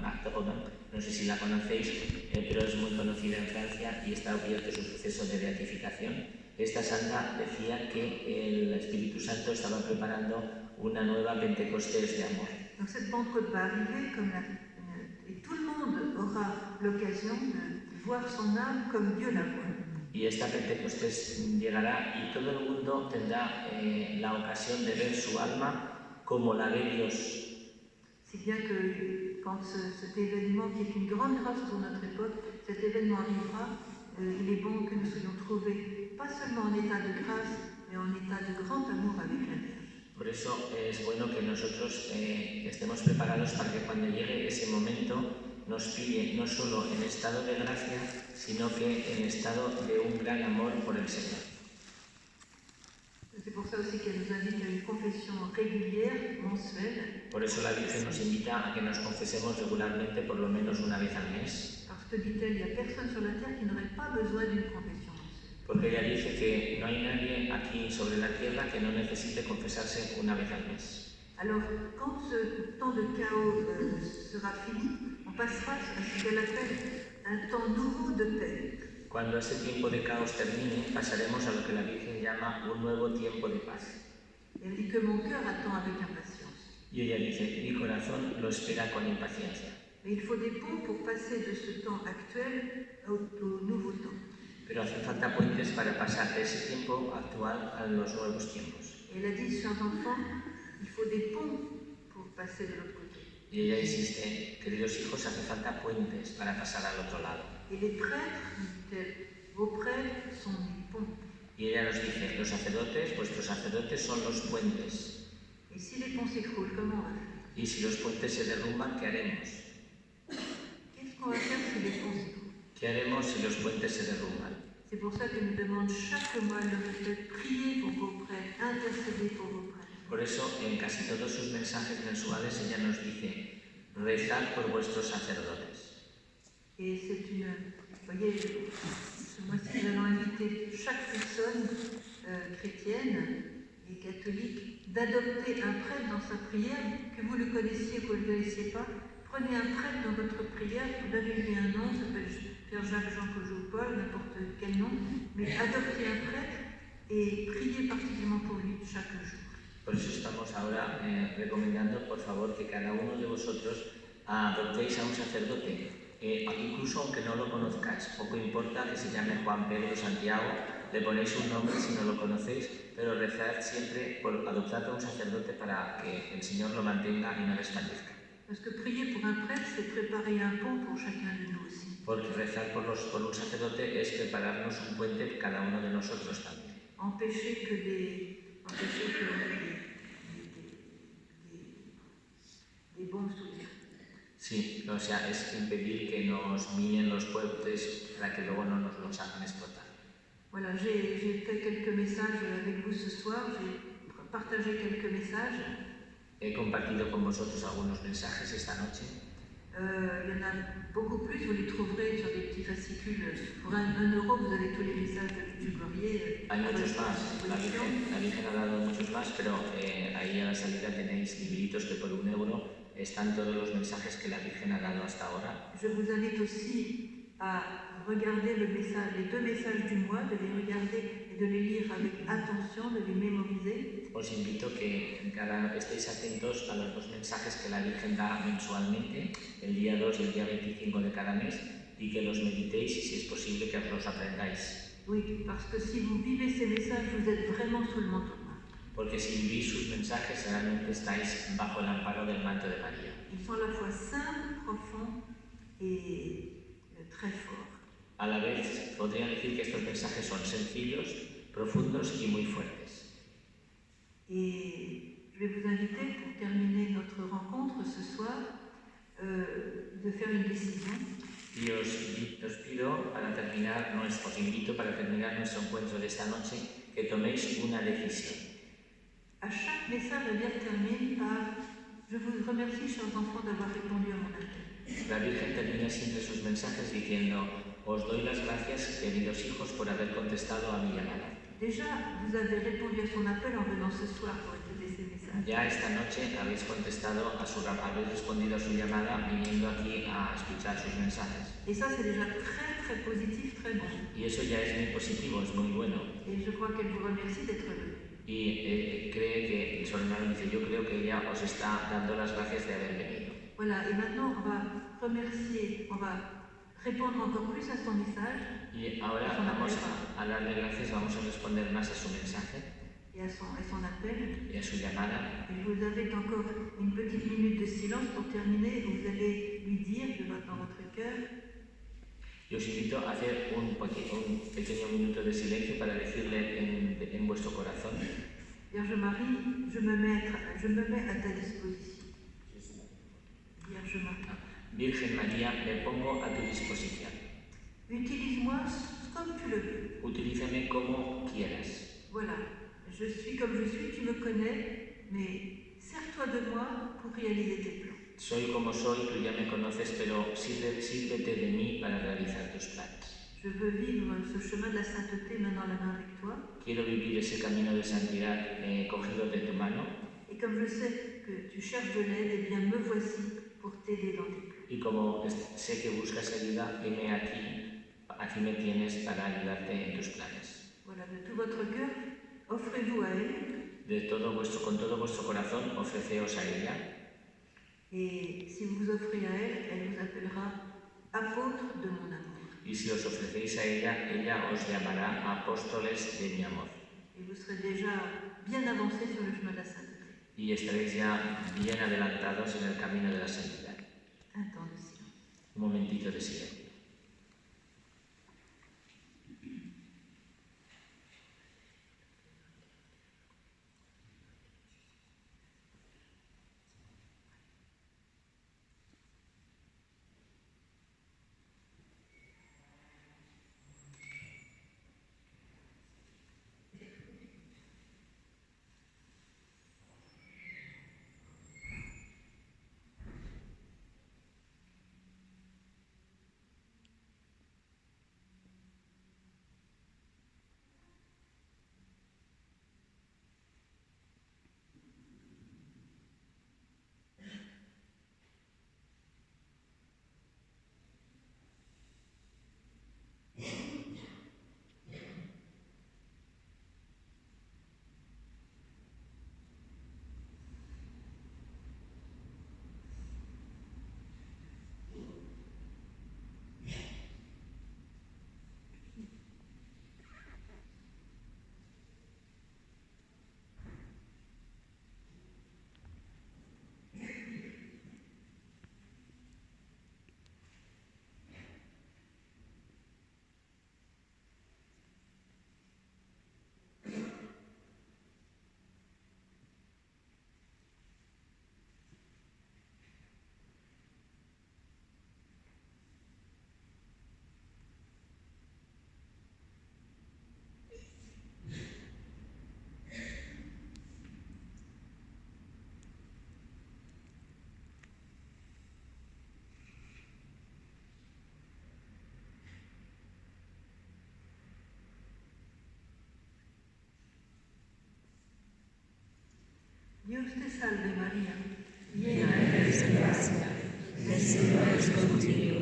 S2: Martha Robin, no sé si la conocéis, pero es muy conocida en Francia y está abierto su proceso de beatificación. Esta santa decía que el Espíritu Santo estaba preparando una nueva Pentecostés de amor.
S1: Donc cette Pentecôte va arriver et tout le monde aura l'occasion de voir son âme comme Dieu la voit.
S2: Y esta Pentecostés llegará y todo el mundo tendrá la ocasión de ver su alma como la ve Dios.
S1: Si bien que quand cet événement, qui est une grande grâce pour notre époque, cet événement arrivera, il est bon que nous soyons trouvés, pas seulement en état de grâce, mais en état de grand amour avec la Vierge.
S2: Por eso es bueno que nosotros estemos preparados para que cuando llegue ese momento nos pille no solo en estado de gracia, sino que en estado de un gran amor por el Señor.
S1: C'est pour ça aussi qu'elle nous invite à une confession régulière, mensuelle.
S2: Por eso la Virgen nos invita a que nos confesemos regularmente por lo menos una vez al mes.
S1: Parce que, dit-elle, il n'y a personne sur la terre qui n'aurait pas besoin d'une confession mensuelle.
S2: Porque ella dice que no hay nadie aquí sobre la tierra que no necesite confesarse una vez al mes.
S1: Alors, quand ce temps de chaos sera fini, on passera à ce qu'elle appelle un temps nouveau de paix.
S2: Cuando ese tiempo de caos termine, pasaremos a lo que la Virgen llama un nuevo tiempo de paz.
S1: Elle dit que mon cœur attend avec impatience.
S2: Y ella dice, mi corazón lo espera con impaciencia.
S1: Mais il faut des ponts pour passer de ce temps actuel au nouveau temps.
S2: Pero hacen falta puentes para pasar de ese tiempo actual a los nuevos tiempos.
S1: Et elle a dit, chers enfants, il faut des ponts pour passer de l'autre côté.
S2: Y ella insiste, queridos hijos, hace falta puentes para pasar al otro lado.
S1: Et les prêtres, dit-elle, vos prêtres sont des ponts.
S2: Y ella nos dice, los sacerdotes, vuestros sacerdotes son los puentes.
S1: Et si les ponts s'écroulent, comment on va faire?
S2: Y si los puentes se derrumban, ¿qué haremos?
S1: Qu'est-ce qu'on va faire si les ponts s'écroulent?
S2: ¿Qué haremos si los puentes se derrumban?
S1: C'est pour ça qu'elle nous demande chaque mois de prier pour vos prêtres, intercéder pour vos prêtres.
S2: Por eso, en casi todos sus mensajes mensuales, ella nos dice, rezad por vuestros sacerdotes.
S1: Et c'est une... Vous voyez, ce mois-ci, nous allons inviter chaque personne chrétienne et catholique d'adopter un prêtre dans sa prière, que vous le connaissiez ou que vous ne le connaissiez pas. Prenez un prêtre dans votre prière, donnez-lui un nom, ça peut être Père Jacques, Jean, Paul ou Paul, n'importe quel nom, mais adoptez un prêtre et priez particulièrement pour lui chaque jour.
S2: Por eso estamos ahora recomendando, por favor, que cada uno de vosotros adoptéis a un sacerdote, incluso aunque no lo conozcáis. Poco importa que se llame Juan, Pedro, Santiago, le ponéis un nombre si no lo conocéis, pero rezad siempre por adoptar a un sacerdote para que el Señor lo mantenga y no desfallezca.
S1: Parce que prier pour un prêtre, c'est préparer un pont pour chacun de nous aussi.
S2: Porque rezar por un sacerdote es prepararnos un puente cada uno de nosotros también.
S1: Empêcher que des bombes soutiennent.
S2: Sí, o sea, es impedir que nos minen los puentes para que luego no nos los hagan explotar.
S1: Voilà, j'ai fait quelques messages avec vous ce soir, j'ai partagé quelques messages.
S2: He compartido con vosotros algunos mensajes esta noche.
S1: Il y en a beaucoup plus, vous les trouverez sur des petits fascicules. Pour 1 euro, vous avez tous les messages du Glorier.
S2: Hay muchos más, la Virgen ha dado muchos más, pero ahí a la salida tenéis libritos que por 1 euro están todos los mensajes que la Virgen ha dado hasta ahora.
S1: Je vous invite aussi à regarder les 2 messages du mois, de les regarder et de les lire avec attention, de les mémoriser.
S2: Os invito que estéis atentos a los 2 mensajes que la Virgen da mensualmente, el día 2 y el día 25 de cada mes, y que los meditéis y si es posible que os los aprendáis.
S1: Oui, parce que si vous vivez ces messages, vous êtes vraiment sous le manteau de Marie.
S2: Porque si vivís sus mensajes, realmente estáis bajo el amparo del manto de María.
S1: Ils sont à la fois simples, profonds et très forts.
S2: A la vez, podría decir que estos mensajes son sencillos, profundos y muy fuertes.
S1: Et je vais vous inviter, pour terminer notre rencontre ce soir, de faire une décision.
S2: Y os pido, os invito para terminar nuestro encuentro de esta noche, que toméis una decisión.
S1: À chaque message, elle termine par « Je vous remercie, chers enfants, d'avoir répondu à mon appel ».
S2: La Virgen termina siempre sus mensajes diciendo, os doy las gracias, queridos hijos, por haber contestado a mi llamada.
S1: Déjà, vous avez répondu à son appel en venant ce soir pour écouter ces messages.
S2: Ya esta noche habéis respondido a su llamada viniendo aquí a escuchar sus mensajes.
S1: Et ça, c'est déjà très, très positif, très bon.
S2: Y eso ya es muy positivo, es muy bueno.
S1: Et je crois qu'elle vous remercie d'être venue.
S2: y cree que el sobrino dice, yo creo que ella os está dando las gracias de haber venido.
S1: Voilà, et maintenant on va remercier, on va répondre encore plus à son message.
S2: Y ahora vamos a darle gracias, vamos a responder más a su mensaje
S1: et à son appel.
S2: y a su llamada.
S1: Et vous avez encore une petite minute de silence pour terminer, où vous allez lui dire dans votre cœur.
S2: Y os invito a hacer un pequeño minuto de silencio para decirle en vuestro corazón.
S1: Vierge Marie, je me mets à ta disposition. Vierge Marie.
S2: Virgen María, me pongo a tu disposición.
S1: Utilise-moi comme tu le veux.
S2: Utilízame como quieras.
S1: Voilà, je suis comme je suis, tu me connais, mais sers-toi de moi pour réaliser tes plans.
S2: Soy como soy, tú ya me conoces, pero sírvete de mí para realizar tus planes.
S1: Je veux vivre ce chemin de la sainteté menant la main avec toi.
S2: Quiero vivir ese camino de santidad cogido de tu mano.
S1: Et comme je sais que tu cherches de l'aide, eh bien me voici pour t'aider dans tes plans.
S2: Y como sé que buscas ayuda, heme aquí me tienes para ayudarte en tus planes.
S1: Voilà, de tout votre cœur, offrez-vous à elle.
S2: Con todo vuestro corazón, ofreceos a ella.
S1: Et si vous vous offrez à elle, elle vous appellera apôtre de mon amour.
S2: Y si os ofrecéis a ella os llamará apóstoles de mi amor.
S1: Et vous serez déjà bien avancés sur le chemin de la sainteté.
S2: Y estaréis ya bien adelantados en el camino de la santidad.
S1: Un temps de silence.
S2: Un momentito de silencio.
S1: Dios te salve María,
S3: llena eres de gracia, el Señor es contigo,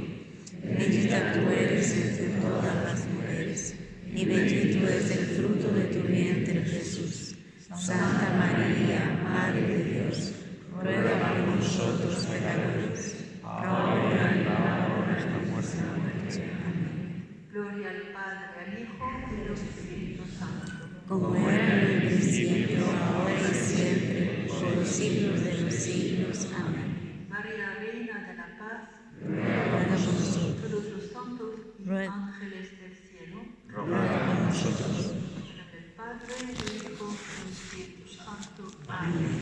S3: bendita tú eres entre todas las mujeres, y bendito es el fruto de tu vientre Jesús. Santa María, Madre de Dios, ruega por nosotros pecadores, ahora y en la hora de nuestra muerte. Amén.
S1: Gloria al Padre, al Hijo y al Espíritu Santo.
S3: Como era en el principio, ahora y siempre, por los siglos de los siglos. Amén.
S1: María, Reina de la Paz,
S3: Ruega por nosotros.
S1: todos los santos y
S3: Ruega.
S1: ángeles del cielo,
S3: Ruega por nosotros.
S1: en nombre del Padre, del Hijo y del Espíritu Santo. Amén.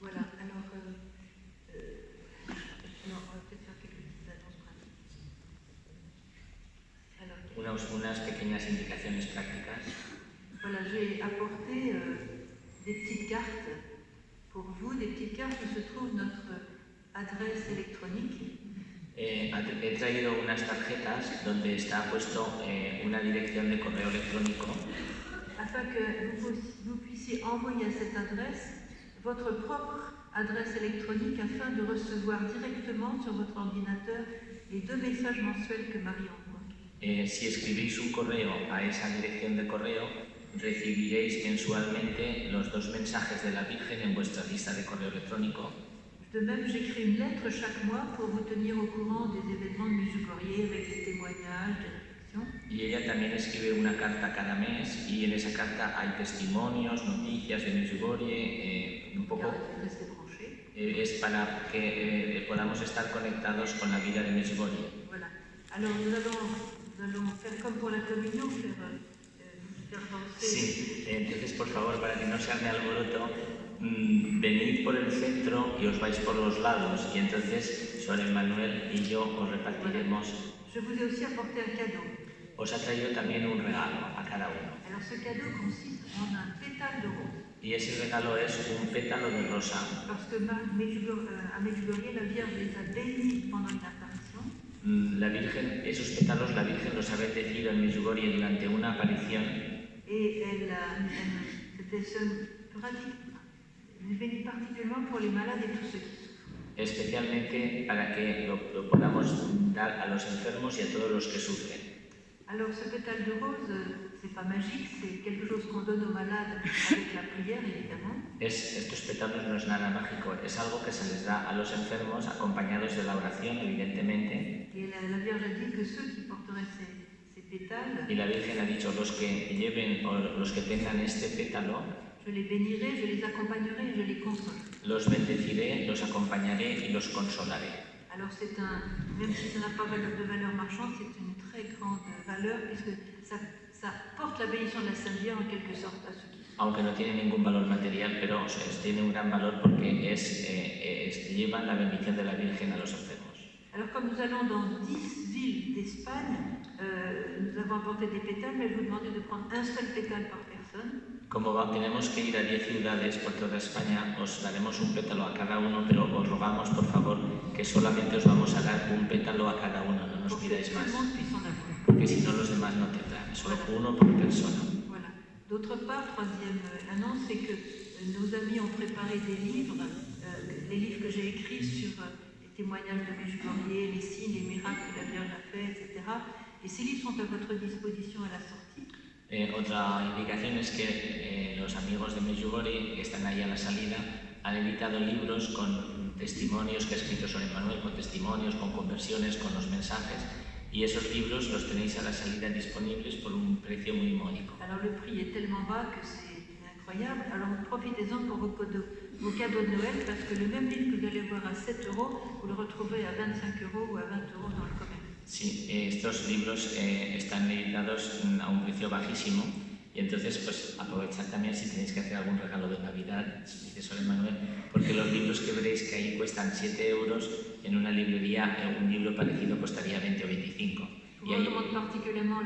S1: Voilà, alors, on va peut-être faire quelques petites annonces pratiques. Alors,
S2: Unas pequeñas indicaciones prácticas.
S1: voilà, j'ai apporté des petites cartes pour vous, des petites cartes où se trouve notre adresse électronique.
S2: He traído unas tarjetas donde está puesto una dirección de correo electrónico
S1: Afin que vous puissiez envoyer à cette adresse votre propre adresse électronique afin de recevoir directement sur votre ordinateur les 2 messages mensuels que Marie envoie.
S2: Si escribís un correo a esa dirección de correo, recibiréis mensualmente los 2 mensajes de la Virgen en vuestra lista de correo electrónico.
S1: De même, j'écris une lettre chaque mois pour vous tenir au courant des événements de Medjugorje avec des témoignages, des réflexions.
S2: Y ella también escribe una carta cada mes y en esa carta hay testimonios, noticias de Medjugorje, un poco
S1: Restez branchés.
S2: es para que podamos estar conectados con la vida de Medjugorje.
S1: Voilà. Alors nous allons faire comme pour la communion, faire avancer.
S2: Sí, entonces por favor, para que no se arme alboroto, venid por el centro y os vais por los lados y entonces Sor Emmanuel y yo os repartiremos.
S1: Je vous ai aussi apporté un cadeau.
S2: Os ha traído también un regalo a cada uno.
S1: Alors ce cadeau consiste en un pétale de rose.
S2: Y ese regalo es un pétalo de rosa.
S1: Parce que à Medjugorje, la Vierge les a bénis pendant une apparition.
S2: La Virgen, esos pétalos la Virgen los ha bendecido en Medjugorje durante una aparición.
S1: Et elle bénit particulièrement pour les malades et tous ceux qui souffrent.
S2: Especialmente para que lo podamos dar a los enfermos y a todos los que sufren.
S1: Alors ce pétale de rose, c'est pas magique, c'est quelque chose qu'on donne aux malades avec la prière évidemment.
S2: Estos pétalos no es nada mágico, es algo que se les da a los enfermos acompañados de la oración, evidentemente.
S1: Et la Vierge a dit que ceux qui porteraient ces pétales,
S2: Y la Virgen ha dicho, los que lleven o los que tengan este pétalo,
S1: je les bénirai, je les accompagnerai et je les consolerai.
S2: los bendeciré, los acompañaré y los consolaré.
S1: Alors même si ça n'a pas de valeur marchande, c'est une très grande valeur puisque ça porte la bénédiction de la Sainte Vierge en quelque sorte à ceux qui souffrent.
S2: Aunque no tiene ningún valor material, pero tiene un gran valor porque llevan la bendición de la Virgen a los enfermos.
S1: Alors comme nous allons dans 10 villes d'Espagne, nous avons apporté des pétales, mais je vous demandais de prendre un seul pétale par personne.
S2: Como tenemos que ir a 10 ciudades por toda España, os daremos un pétalo a cada uno, pero os rogamos, por favor, que solamente os vamos a dar un pétalo a cada uno, no nos pidáis más. Porque si no, los demás no tendrán, solo uno por persona.
S1: Voilà. D'autre part, troisième annonce, c'est que nos amis ont préparé des livres, les livres que j'ai écrits sur les témoignages de Medjugorje, les signes, les miracles que la Vierge a fait, etc. Et ces livres sont à votre disposition à la sortie.
S2: Otra indicación es que los amigos de Medjugorje que están ahí a la salida han editado libros con testimonios que ha escrito Sor Emmanuel, con testimonios, con conversiones, con los mensajes, y esos libros los tenéis a la salida disponibles por un precio muy módico.
S1: Alors le prix est tellement bas que c'est incroyable, alors profitez-en pour vos cadeaux de Noël parce que le même livre que vous allez voir à 7 €, vous le retrouverez à 25 € ou à 20 € dans le commerce.
S2: Sí, estos libros están editados a un precio bajísimo y entonces pues aprovechad también si tenéis que hacer algún regalo de Navidad, dice Sor Emmanuel, porque los libros que veréis que ahí cuestan 7 €, en una librería un libro parecido costaría 20 o 25.
S1: Je vous recommande particulièrement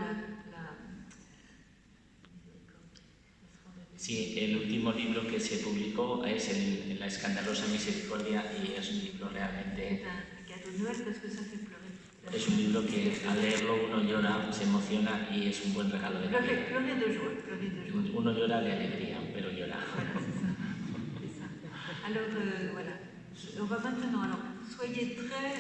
S2: Sí, el último libro que se publicó es La escandalosa misericordia y es un libro realmente...
S1: un cadeau de Noël parce que ça fait pleurer.
S2: Es un libro que al leerlo uno llora, se emociona y es un buen regalo de Navidad.
S1: Pleurer de joie.
S2: Uno llora de alegría, pero llora.
S1: Voilà, c'est ça. Alors voilà, on va maintenant, soyez très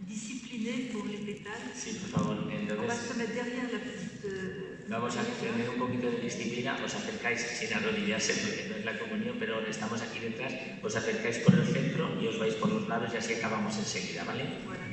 S1: disciplinés pour les pétales.
S2: Sí, por favor,
S1: On va
S2: entonces
S1: se mettre derrière la petite...
S2: vamos a tener un poquito de disciplina, os acercáis sin arrodillarse porque no es la comunión, pero estamos aquí detrás, os acercáis por el centro y os vais por los lados y así acabamos enseguida, ¿vale?
S1: Voilà.